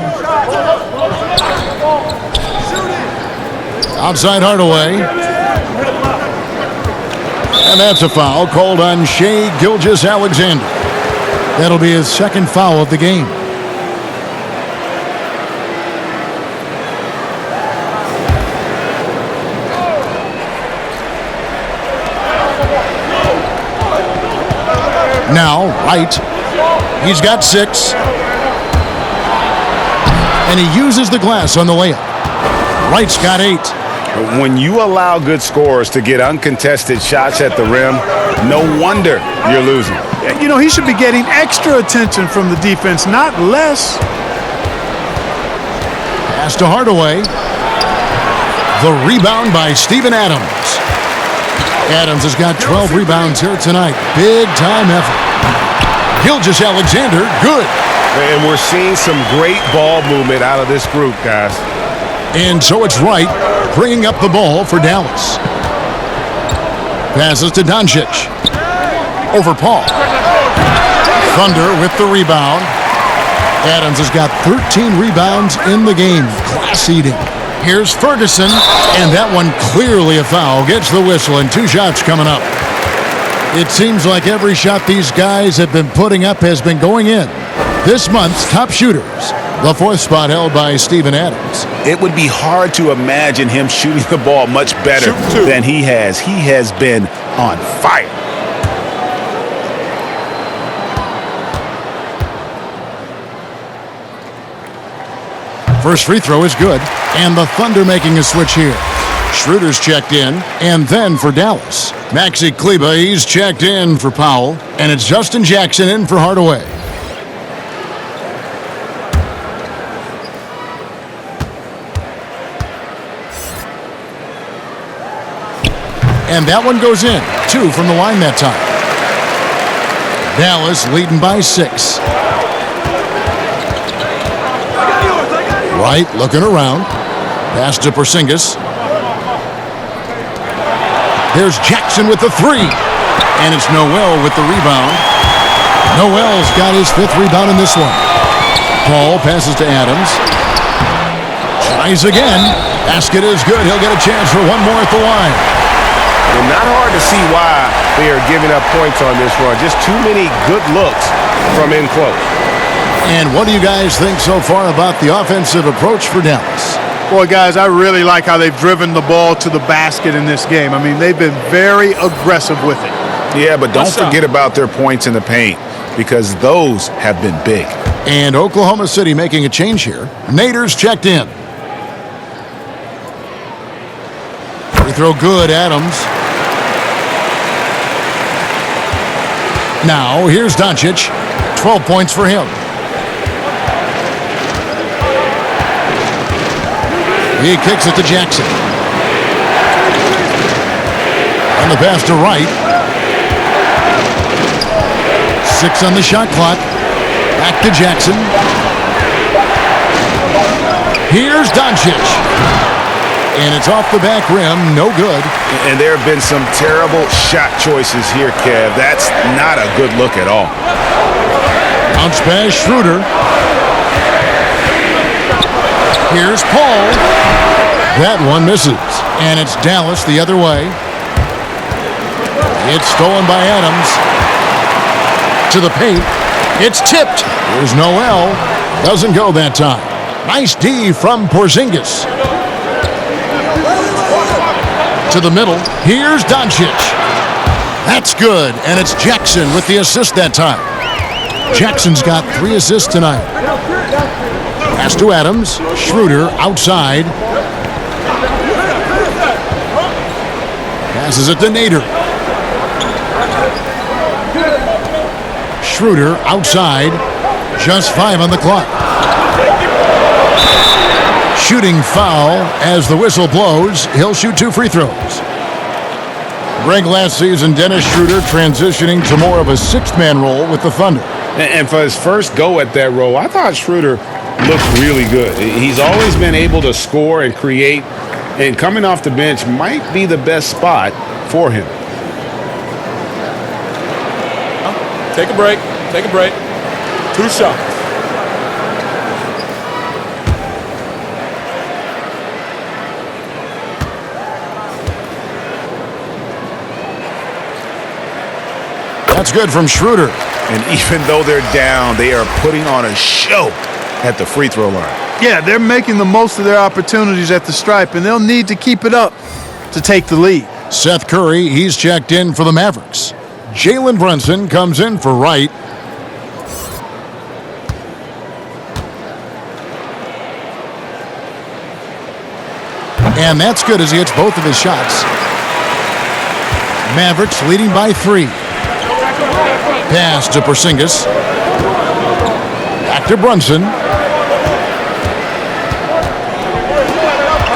Outside Hardaway. And that's a foul called on Shai Gilgeous-Alexander. That'll be his second foul of the game. Now, Wright, he's got 6. And he uses the glass on the layup. Wright's got 8. When you allow good scorers to get uncontested shots at the rim, no wonder you're losing. You know, he should be getting extra attention from the defense, not less. Pass to Hardaway. The rebound by Steven Adams. Adams has got 12 rebounds here tonight. Big time effort. Gilgeous-Alexander, good. And we're seeing some great ball movement out of this group, guys. And so it's Wright bringing up the ball for Dallas. Passes to Doncic. Over Paul. Thunder with the rebound. Adams has got 13 rebounds in the game. Class eating. Here's Ferguson, and that one clearly a foul. Gets the whistle, and 2 shots coming up. It seems like every shot these guys have been putting up has been going in. This month's top shooters. The 4th spot held by Steven Adams. It would be hard to imagine him shooting the ball much better than he has. He has been on fire. First free throw is good, and the Thunder making a switch here. Schroeder's checked in, and then for Dallas. Maxi Kleber, he's checked in for Powell, and it's Justin Jackson in for Hardaway. And that one goes in. 2 from the line that time. Dallas leading by 6. Wright looking around. Pass to Porzingis. There's Jackson with the 3. And it's Noel with the rebound. Noel's got his 5th rebound in this one. Paul passes to Adams. Tries again. Basket is good. He'll get a chance for one more at the line. And not hard to see why they are giving up points on this run. Just too many good looks from in close. And what do you guys think so far about the offensive approach for Dallas? Boy, guys, I really like how they've driven the ball to the basket in this game. I mean, they've been very aggressive with it. Yeah, but don't forget about their points in the paint, because those have been big. And Oklahoma City making a change here. Nader's checked in. Free throw good, Adams. Now, here's Doncic. 12 points for him. He kicks it to Jackson. And the pass to Wright. 6 on the shot clock. Back to Jackson. Here's Doncic. And it's off the back rim. No good. And there have been some terrible shot choices here, Kev. That's not a good look at all. Bounce pass, Schroeder. Here's Paul. That one misses. And it's Dallas the other way. It's stolen by Adams. To the paint. It's tipped. Here's Noel. Doesn't go that time. Nice D from Porzingis. To the middle. Here's Doncic. That's good. And it's Jackson with the assist that time. Jackson's got 3 assists tonight. Pass to Adams. Schroeder outside. Passes it to Nader. Schroeder outside. Just 5 on the clock. Shooting foul as the whistle blows. He'll shoot 2 free throws. Greg, last season, Dennis Schroeder transitioning to more of a 6-man role with the Thunder. And for his first go at that role, I thought Schroeder looked really good. He's always been able to score and create, and coming off the bench might be the best spot for him. Take a break. Take a break. 2 shots. That's good from Schroeder. And even though they're down, they are putting on a show at the free throw line. Yeah, they're making the most of their opportunities at the stripe, and they'll need to keep it up to take the lead. Seth Curry, he's checked in for the Mavericks. Jalen Brunson comes in for Wright. And that's good as he hits both of his shots. Mavericks leading by 3. Pass to Porzingis. Back to Brunson.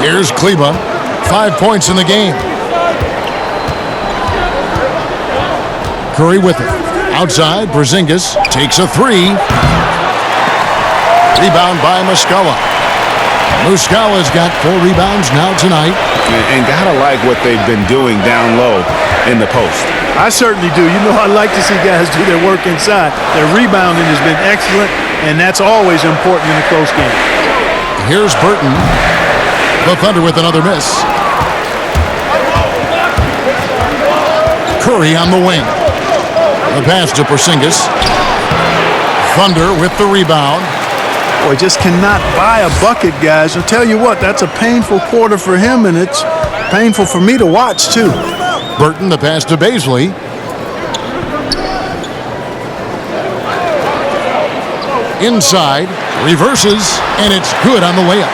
Here's Kleber. 5 points in the game. Curry with it. Outside, Porzingis takes a 3. Rebound by Muscala. Muscala's got 4 rebounds now tonight. And gotta like what they've been doing down low in the post. I certainly do. You know, I like to see guys do their work inside. Their rebounding has been excellent, and that's always important in a close game. Here's Burton. The Thunder with another miss. Curry on the wing. The pass to Porzingis. Thunder with the rebound. Boy, just cannot buy a bucket, guys. I'll tell you what, that's a painful quarter for him, and it's painful for me to watch, too. Burton, the pass to Baisley. Inside, reverses, and it's good on the layup.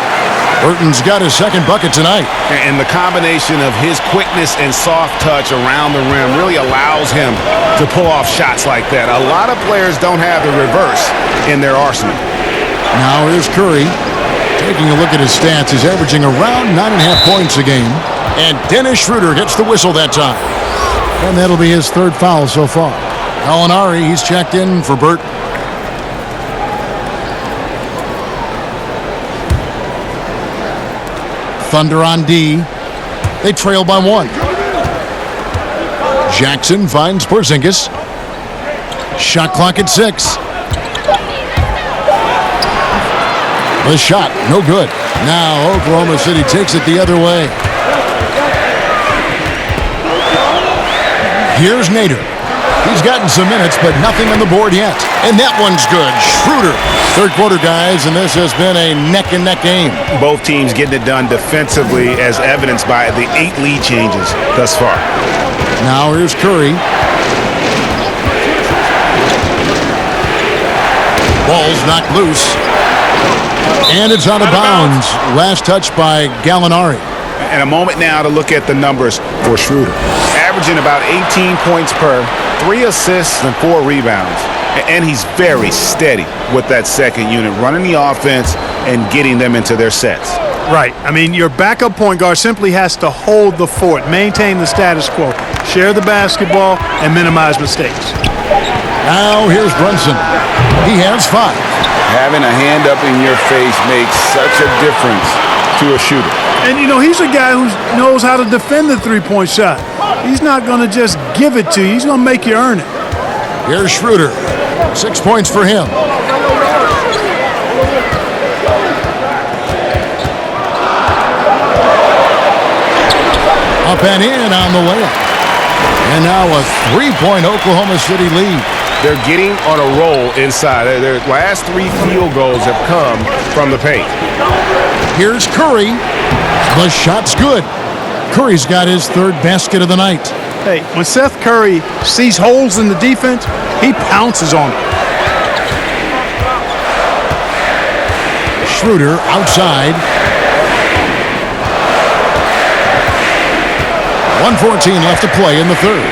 Burton's got his second bucket tonight. And the combination of his quickness and soft touch around the rim really allows him to pull off shots like that. A lot of players don't have the reverse in their arsenal. Now here's Curry. Taking a look at his stats, he's averaging around 9.5 points a game. And Dennis Schroeder gets the whistle that time. And that'll be his third foul so far. Gallinari, he's checked in for Burton. Thunder on D. They trail by 1. Jackson finds Porzingis. Shot clock at 6. The shot, no good. Now Oklahoma City takes it the other way. Here's Nader. He's gotten some minutes, but nothing on the board yet. And that one's good. Schroeder. Third quarter, guys, and this has been a neck-and-neck game. Both teams getting it done defensively, as evidenced by the 8 lead changes thus far. Now here's Curry. Ball's knocked loose. And it's out of bounds. Last touch by Gallinari. And a moment now to look at the numbers for Schroeder. Averaging about 18 points per, 3 assists and 4 rebounds. And he's very steady with that second unit, running the offense and getting them into their sets. Right. I mean, your backup point guard simply has to hold the fort, maintain the status quo, share the basketball, and minimize mistakes. Now here's Brunson. He has 5. Having a hand up in your face makes such a difference to a shooter. And, you know, he's a guy who knows how to defend the three-point shot. He's not going to just give it to you. He's going to make you earn it. Here's Schroeder. 6 points for him. Up and in on the layup. And now a 3-point Oklahoma City lead. They're getting on a roll inside. Their last 3 field goals have come from the paint. Here's Curry. The shot's good. Curry's got his 3rd basket of the night. Hey, when Seth Curry sees holes in the defense, he pounces on them. Schroeder outside. 1:14 left to play in the 3rd.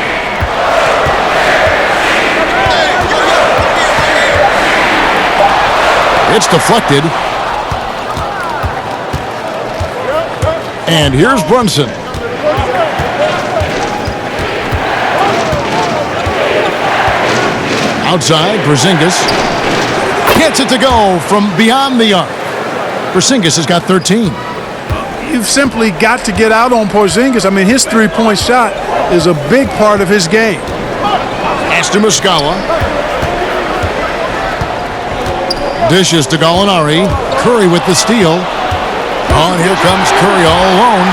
It's deflected. And here's Brunson. Outside, Porzingis gets it to go from beyond the arc. Porzingis has got 13. You've simply got to get out on Porzingis. I mean, his three-point shot is a big part of his game. Pass to Muscala. Dishes to Gallinari. Curry with the steal. Oh, and here comes Curry all alone.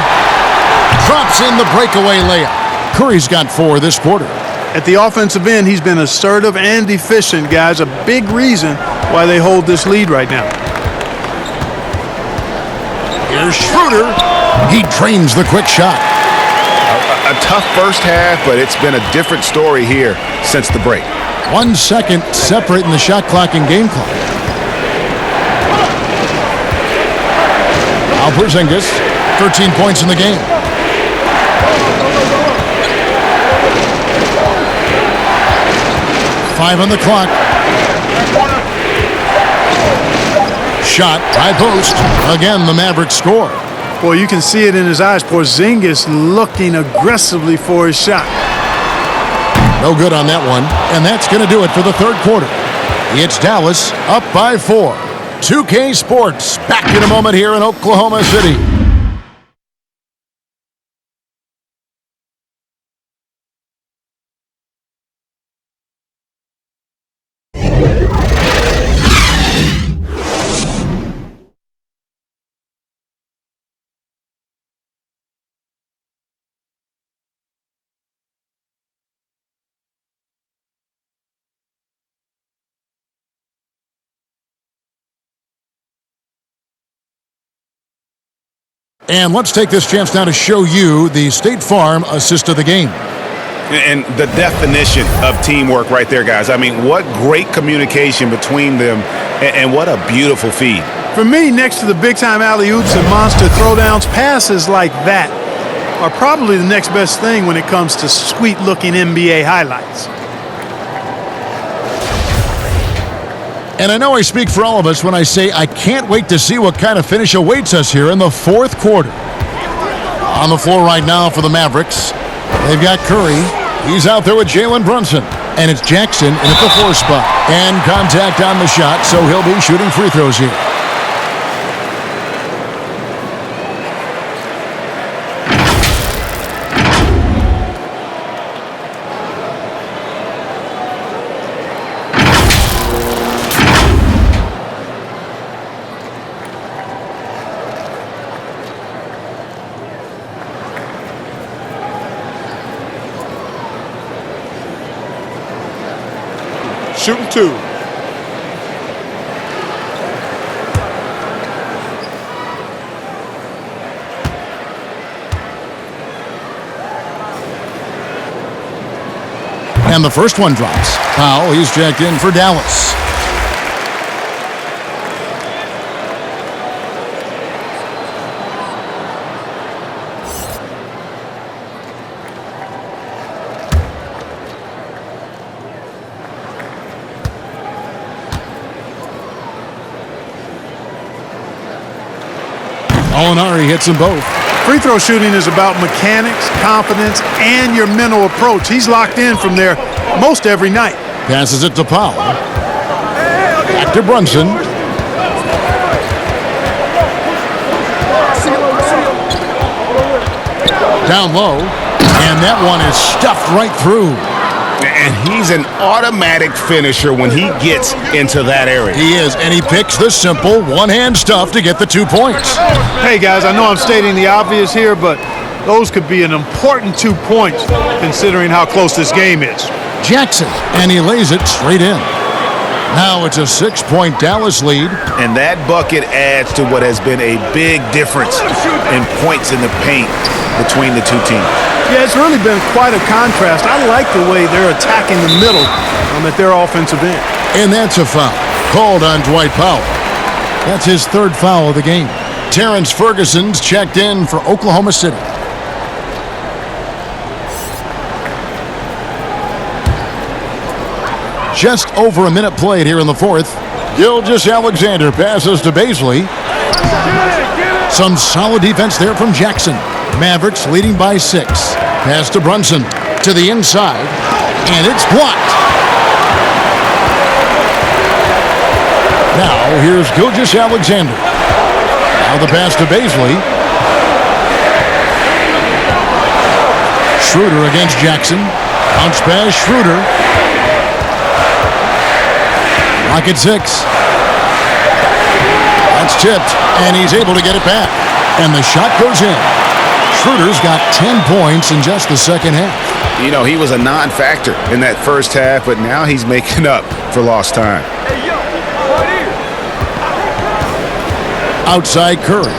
Drops in the breakaway layup. Curry's got 4 this quarter. At the offensive end, he's been assertive and efficient, guys. A big reason why they hold this lead right now. Here's Schroeder. He drains the quick shot. A tough first half, but it's been a different story here since the break. 1 second separating the shot clock and game clock. Now Porzingis, 13 points in the game. Five on the clock. Shot, high post. Again, the Mavericks score. Boy, you can see it in his eyes. Porzingis looking aggressively for his shot. No good on that one. And that's going to do it for the 3rd quarter. It's Dallas up by 4. 2K Sports, back in a moment here in Oklahoma City. And let's take this chance now to show you the State Farm assist of the game. And the definition of teamwork right there, guys. I mean, what great communication between them, and what a beautiful feed. For me, next to the big-time alley-oops and monster throwdowns, passes like that are probably the next best thing when it comes to sweet-looking NBA highlights. And I know I speak for all of us when I say I can't wait to see what kind of finish awaits us here in the fourth quarter. On the floor right now for the Mavericks, they've got Curry. He's out there with Jalen Brunson. And it's Jackson in at the 4 spot. And contact on the shot, so he'll be shooting free throws here. Shooting 2. And the first one drops. Powell, he's checked in for Dallas. Molinari hits them both. Free throw shooting is about mechanics, confidence, and your mental approach. He's locked in from there most every night. Passes it to Powell. Back to Brunson. Down low. And that one is stuffed right through. And he's an automatic finisher when he gets into that area. He is, and he picks the simple one-hand stuff to get the 2 points. Hey, guys, I know I'm stating the obvious here, but those could be an important 2 points considering how close this game is. Jackson, and he lays it straight in. Now it's a 6-point Dallas lead. And that bucket adds to what has been a big difference in points in the paint between the two teams. Yeah, it's really been quite a contrast. I like the way they're attacking the middle at their offensive end. And that's a foul called on Dwight Powell. That's his 3rd foul of the game. Terrence Ferguson's checked in for Oklahoma City. Just over a minute played here in the 4th. Gilgeous-Alexander passes to Baisley. Some solid defense there from Jackson. Mavericks leading by 6. Pass to Brunson to the inside, and it's blocked. Now here's Gilgeous-Alexander. Now the pass to Baisley. Schroeder against Jackson. Bounce pass, Schroeder. Lock at 6. That's tipped, and he's able to get it back. And the shot goes in. Schroeder's got 10 points in just the second half. You know, he was a non-factor in that first half, but now he's making up for lost time. Outside Curry.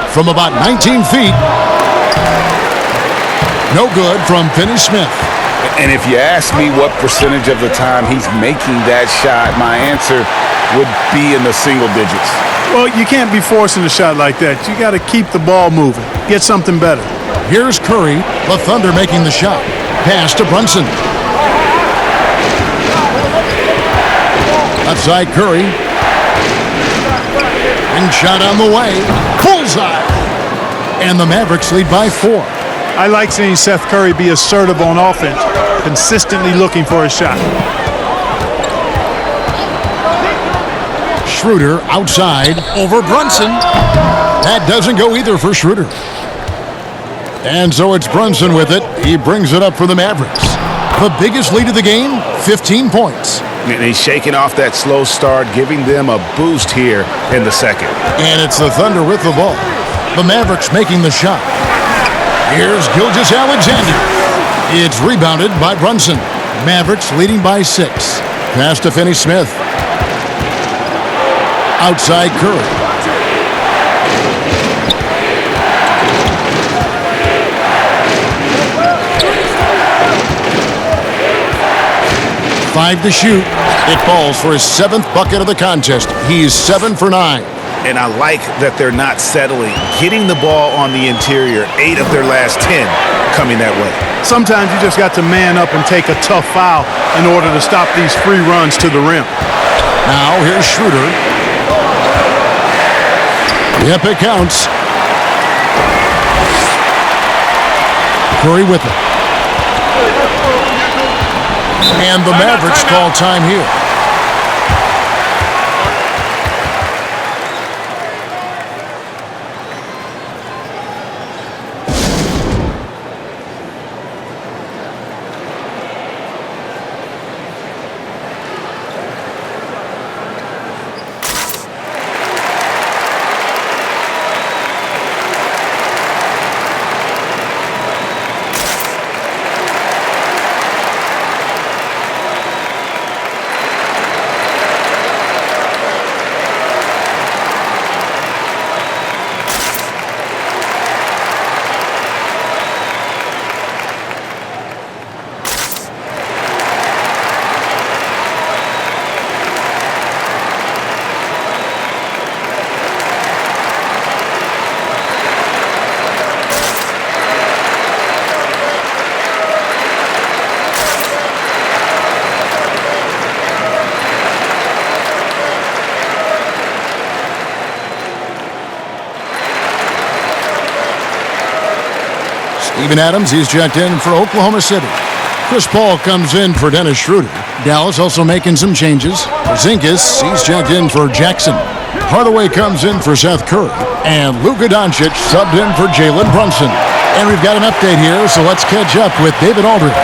From about 19 feet. No good from Finney-Smith. And if you ask me what percentage of the time he's making that shot, my answer would be in the single digits. Well, you can't be forcing a shot like that. You got to keep the ball moving. Get something better. Here's Curry, the Thunder making the shot. Pass to Brunson. Outside Curry. Ring shot on the way. Bullseye. And the Mavericks lead by 4. I like seeing Seth Curry be assertive on offense, consistently looking for a shot. Schroeder outside over Brunson. That doesn't go either for Schroeder. And so it's Brunson with it. He brings it up for the Mavericks. The biggest lead of the game, 15 points. And he's shaking off that slow start, giving them a boost here in the second. And it's the Thunder with the ball. The Mavericks making the shot. Here's Gilgeous-Alexander. It's rebounded by Brunson. Mavericks leading by 6. Pass to Finney-Smith. Outside Curry. Five to shoot. It falls for his 7th bucket of the contest. He's 7 for 9. And I like that they're not settling, getting the ball on the interior. 8 of their last 10 coming that way. Sometimes you just got to man up and take a tough foul in order to stop these free runs to the rim. Now here's Schroeder. Yep, it counts. Curry with it. And the Mavericks call time here. Steven Adams, he's checked in for Oklahoma City. Chris Paul comes in for Dennis Schroeder. Dallas also making some changes. Porzingis, he's checked in for Jackson. Hardaway comes in for Seth Curry. And Luka Doncic subbed in for Jalen Brunson. And we've got an update here, so let's catch up with David Aldridge.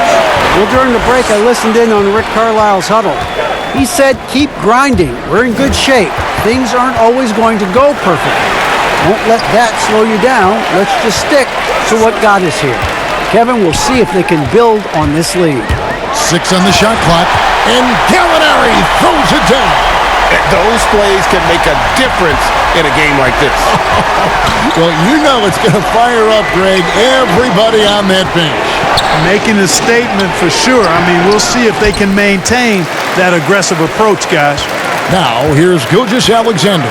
Well, during the break, I listened in on Rick Carlisle's huddle. He said, keep grinding. We're in good shape. Things aren't always going to go perfectly. Don't let that slow you down. Let's just stick to what got us here. Kevin, we'll see if they can build on this lead. 6 on the shot clock, and Gallinari throws it down. Those plays can make a difference in a game like this. Well, you know it's going to fire up, Greg, everybody on that bench. Making a statement for sure. I mean, we'll see if they can maintain that aggressive approach, guys. Now, here's Gilgeous-Alexander.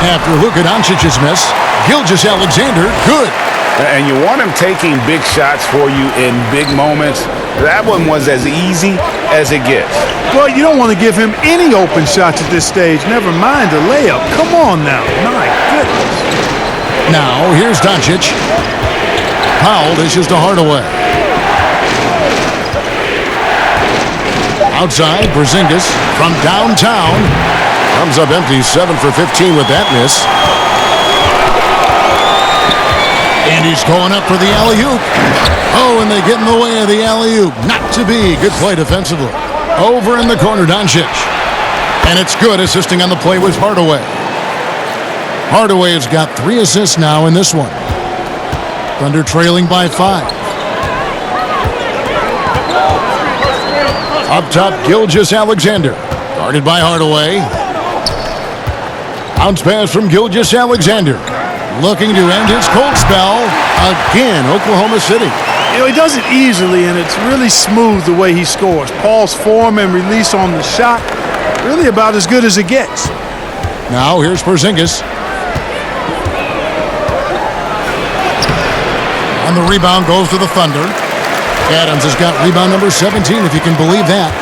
After Luka Doncic's miss, Gilgeous-Alexander, good. And you want him taking big shots for you in big moments. That one was as easy as it gets. Well, you don't want to give him any open shots at this stage. Never mind a layup. Come on now. My goodness. Now, here's Doncic. Powell dishes to Hardaway. Outside, Porzingis from downtown. Comes up empty, 7 for 15 with that miss. And he's going up for the alley-oop. Oh, and they get in the way of the alley-oop. Not to be. Good play defensively. Over in the corner, Doncic. And it's good. Assisting on the play was Hardaway. Hardaway has got 3 assists now in this one. Thunder trailing by 5. Up top, Gilgeous-Alexander. Guarded by Hardaway. Bounce pass from Gilgeous-Alexander. Looking to end his cold spell. Again, Oklahoma City. You know, he does it easily, and it's really smooth the way he scores. Paul's form and release on the shot, really about as good as it gets. Now here's Porzingis. And the rebound goes to the Thunder. Adams has got rebound number 17, if you can believe that.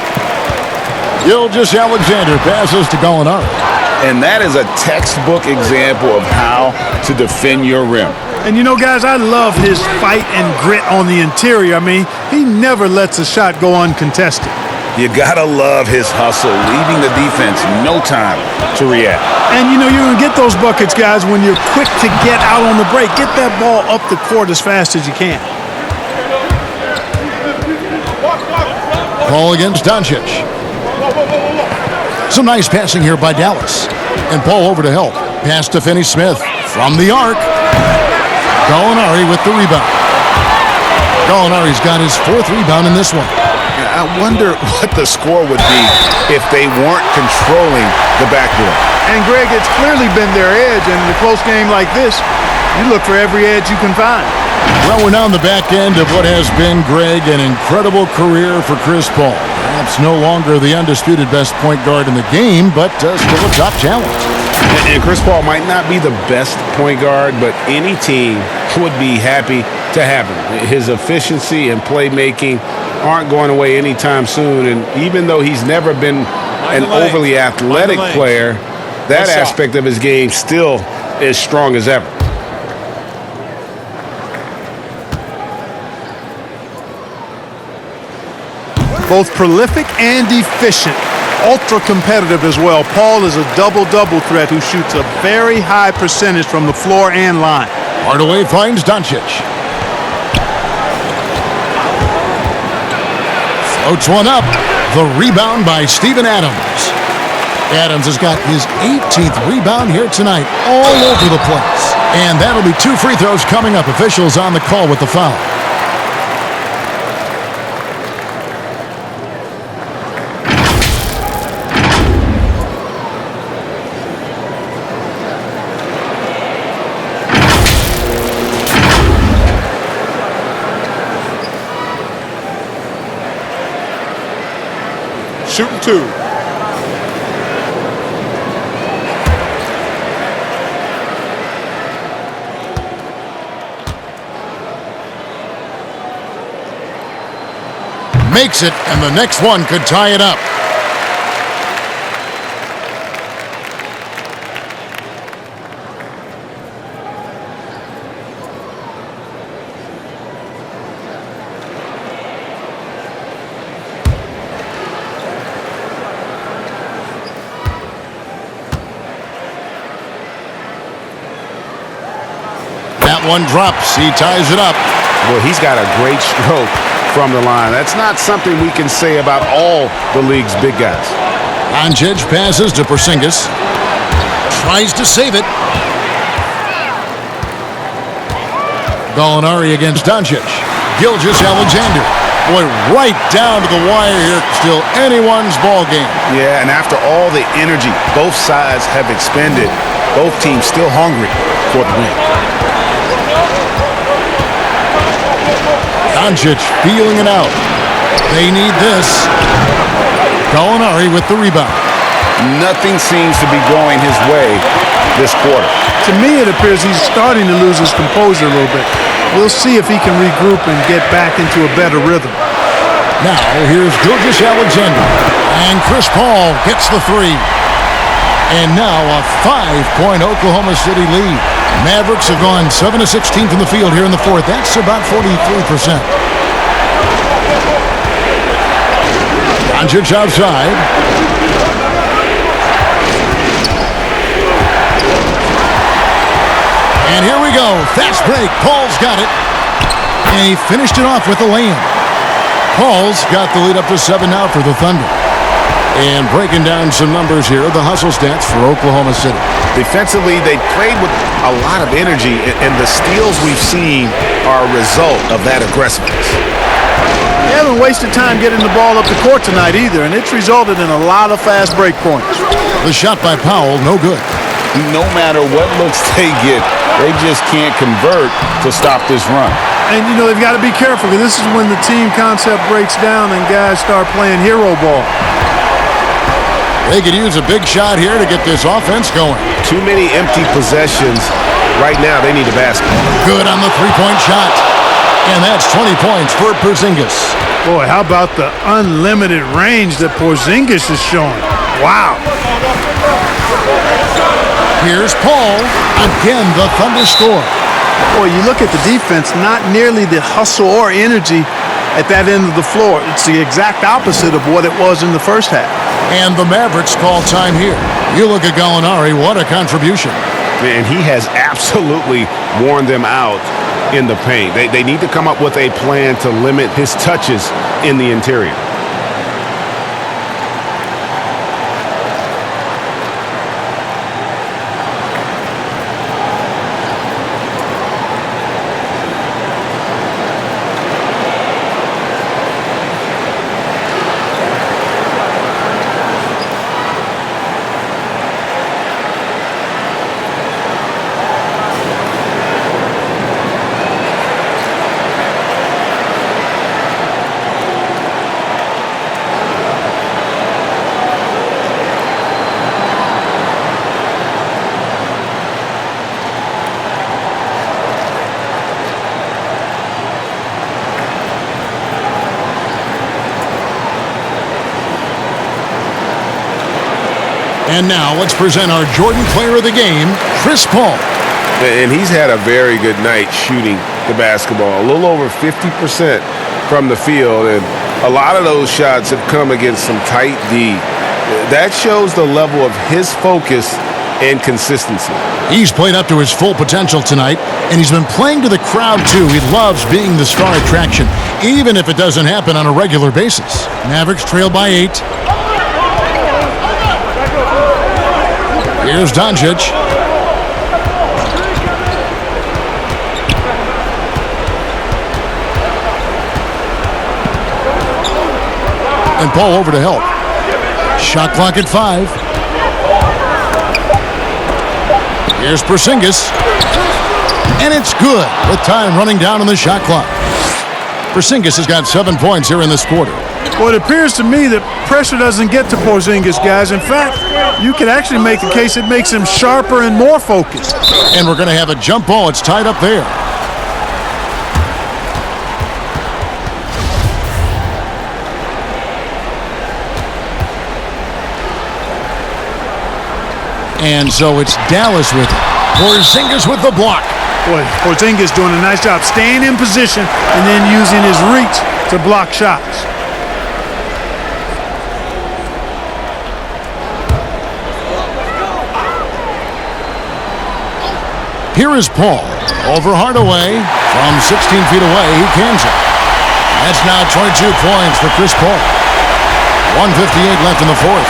Gilgeous-Alexander passes to Gallinari. And that is a textbook example of how to defend your rim. And you know, guys, I love his fight and grit on the interior. I mean, he never lets a shot go uncontested. You gotta love his hustle, leaving the defense no time to react. And you know, you're gonna get those buckets, guys, when you're quick to get out on the break. Get that ball up the court as fast as you can. Ball against Doncic. Some nice passing here by Dallas. And Paul over to help. Pass to Finney-Smith from the arc. Gallinari with the rebound. Gallinari's got his 4th rebound in this one. I wonder what the score would be if they weren't controlling the backboard. And, Greg, it's clearly been their edge, and in a close game like this, you look for every edge you can find. Well, we're now on the back end of what has been, Greg, an incredible career for Chris Paul. Perhaps no longer the undisputed best point guard in the game, but still a top talent. And Chris Paul might not be the best point guard, but any team would be happy to have him. His efficiency and playmaking aren't going away anytime soon. And even though he's never been an overly athletic player, that aspect of his game still is strong as ever. Both prolific and efficient. Ultra competitive as well. Paul is a double-double threat who shoots a very high percentage from the floor and line. Hardaway finds Doncic. Floats one up. The rebound by Steven Adams. Adams has got his 18th rebound here tonight, all over the place. And that'll be 2 free throws coming up. Officials on the call with the foul. Shooting 2. Makes it, and the next one could tie it up. That one drops. He ties it up. Well, he's got a great stroke from the line. That's not something we can say about all the league's big guys. Doncic passes to Porzingis. Tries to save it. Gallinari against Doncic. Gilgeous-Alexander. Boy, right down to the wire here. Still anyone's ball game. Yeah, and after all the energy both sides have expended, both teams still hungry for the win. Doncic feeling it out. They need this. Gallinari with the rebound. Nothing seems to be going his way this quarter. To me, it appears he's starting to lose his composure a little bit. We'll see if he can regroup and get back into a better rhythm. Now, here's Gilgeous-Alexander. And Chris Paul gets the 3. And now a 5-point Oklahoma City lead. Mavericks have gone 7 of 16 from the field here in the 4th. That's about 43%. Doncic outside. And here we go. Fast break. Paul's got it. And he finished it off with a layup. Paul's got the lead up to 7 now for the Thunder. And breaking down some numbers here, the hustle stats for Oklahoma City. Defensively, they played with a lot of energy, and the steals we've seen are a result of that aggressiveness. They haven't wasted time getting the ball up the court tonight either, and it's resulted in a lot of fast break points. The shot by Powell, no good. No matter what looks they get, they just can't convert to stop this run. And, you know, they've got to be careful, because this is when the team concept breaks down and guys start playing hero ball. They could use a big shot here to get this offense going. Too many empty possessions. Right now, they need a basket. Good on the three-point shot. And that's 20 points for Porzingis. Boy, how about the unlimited range that Porzingis is showing? Wow. Here's Paul. Again, the Thunder score. Boy, you look at the defense, not nearly the hustle or energy at that end of the floor. It's the exact opposite of what it was in the first half. And the Mavericks call time here. You look at Gallinari, what a contribution. And he has absolutely worn them out in the paint. They need to come up with a plan to limit his touches in the interior. And now let's present our Jordan Player of the Game, Chris Paul. And he's had a very good night shooting the basketball. A little over 50% from the field. And a lot of those shots have come against some tight D. That shows the level of his focus and consistency. He's played up to his full potential tonight, and he's been playing to the crowd, too. He loves being the star attraction, even if it doesn't happen on a regular basis. Mavericks trail by 8. Here's Doncic. And Paul over to help. Shot clock at 5. Here's Porzingis. And it's good with time running down on the shot clock. Porzingis has got 7 points here in this quarter. Well, it appears to me that pressure doesn't get to Porzingis, guys. In fact, you could actually make the case it makes him sharper and more focused. And we're going to have a jump ball. It's tied up there. And so it's Dallas with it. Porzingis with the block. Boy, Porzingis doing a nice job staying in position and then using his reach to block shots. Here is Paul. Over Hardaway. From 16 feet away, he cans it. That's now 22 points for Chris Paul. 1:58 left in the fourth.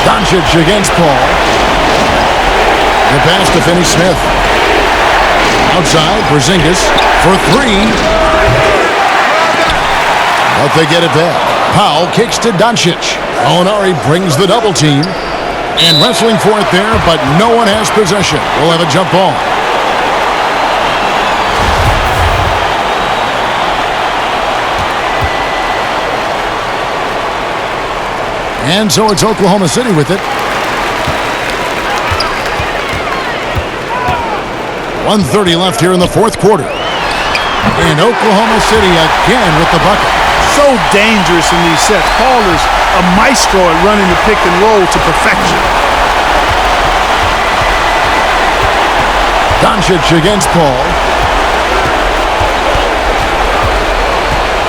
Doncic against Paul. The pass to Finney-Smith. Outside, Porzingis for 3. But they get it back. Powell kicks to Doncic. Gallinari brings the double team. And wrestling for it there, but no one has possession. We'll have a jump ball. And so it's Oklahoma City with it. 1:30 left here in the fourth quarter. And Oklahoma City again with the bucket. So dangerous in these sets. Paul is a maestro at running the pick and roll to perfection. Doncic against Paul.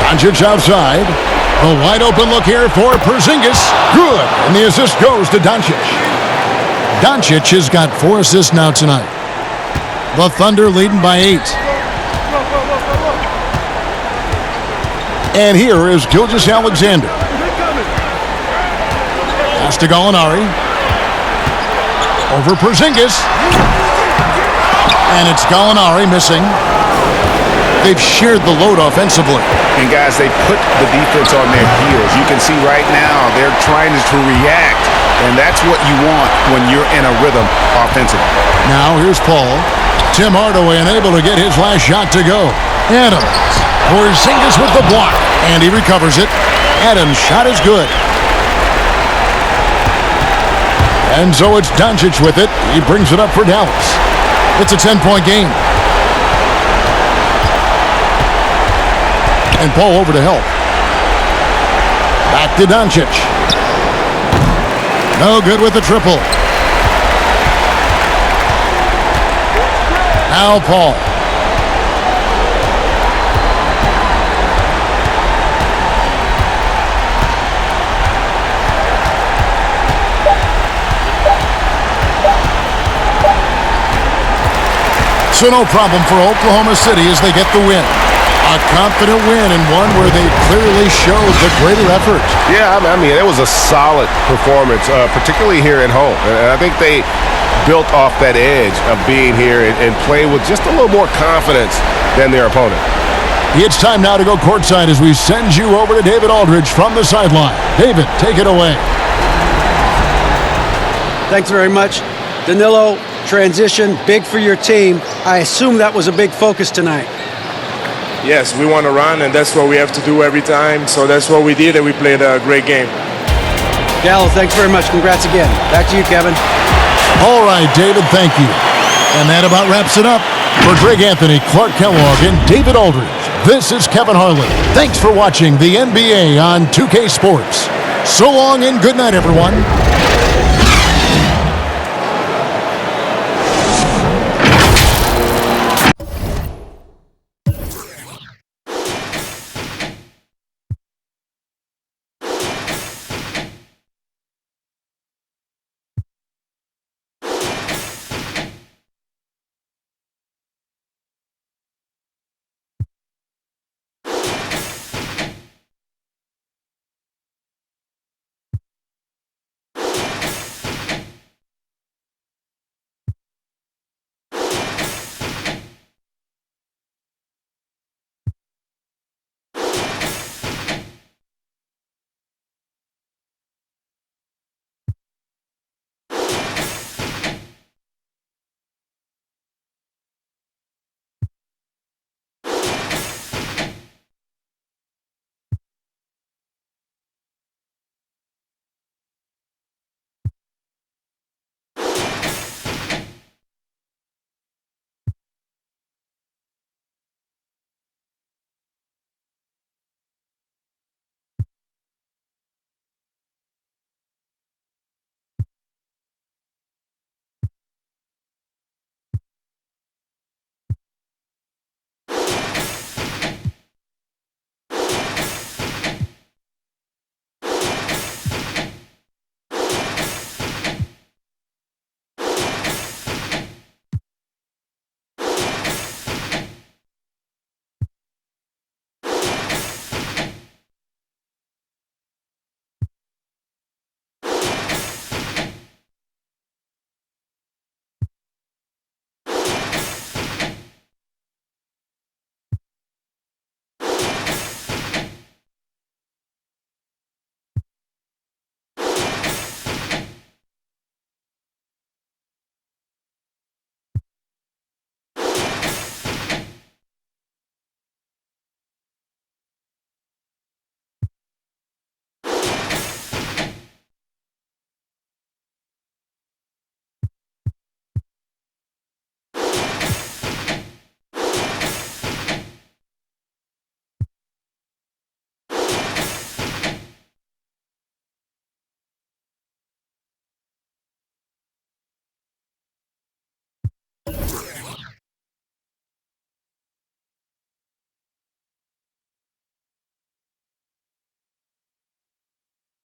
Doncic outside. A wide open look here for Porzingis. Good. And the assist goes to Doncic. Doncic has got 4 assists now tonight. The Thunder leading by 8. And here is Gilgeous-Alexander. Pass to Gallinari. Over Porzingis. And it's Gallinari missing. They've shared the load offensively. And guys, they put the defense on their heels. You can see right now they're trying to react, and that's what you want when you're in a rhythm offensively. Now here's Paul. Tim Hardaway unable to get his last shot to go. Adams. Porzingis with the block, and he recovers it. Adams' shot is good. And so it's Doncic with it. He brings it up for Dallas. It's a 10-point game. And Paul over to help. Back to Doncic. No good with the triple. Now Paul. So no problem for Oklahoma City as they get the win. A confident win and one where they clearly showed the greater effort. Yeah, I mean, it was a solid performance, particularly here at home. And I think they built off that edge of being here and play with just a little more confidence than their opponent. It's time now to go courtside as we send you over to David Aldridge from the sideline. David, take it away. Thanks very much. Danilo, transition, big for your team. I assume that was a big focus tonight. Yes, we want to run, and that's what we have to do every time. So that's what we did, and we played a great game. Gallo, thanks very much. Congrats again. Back to you, Kevin. All right, David, thank you. And that about wraps it up. For Greg Anthony, Clark Kellogg, and David Aldridge, this is Kevin Harlan. Thanks for watching the NBA on 2K Sports. So long and good night, everyone.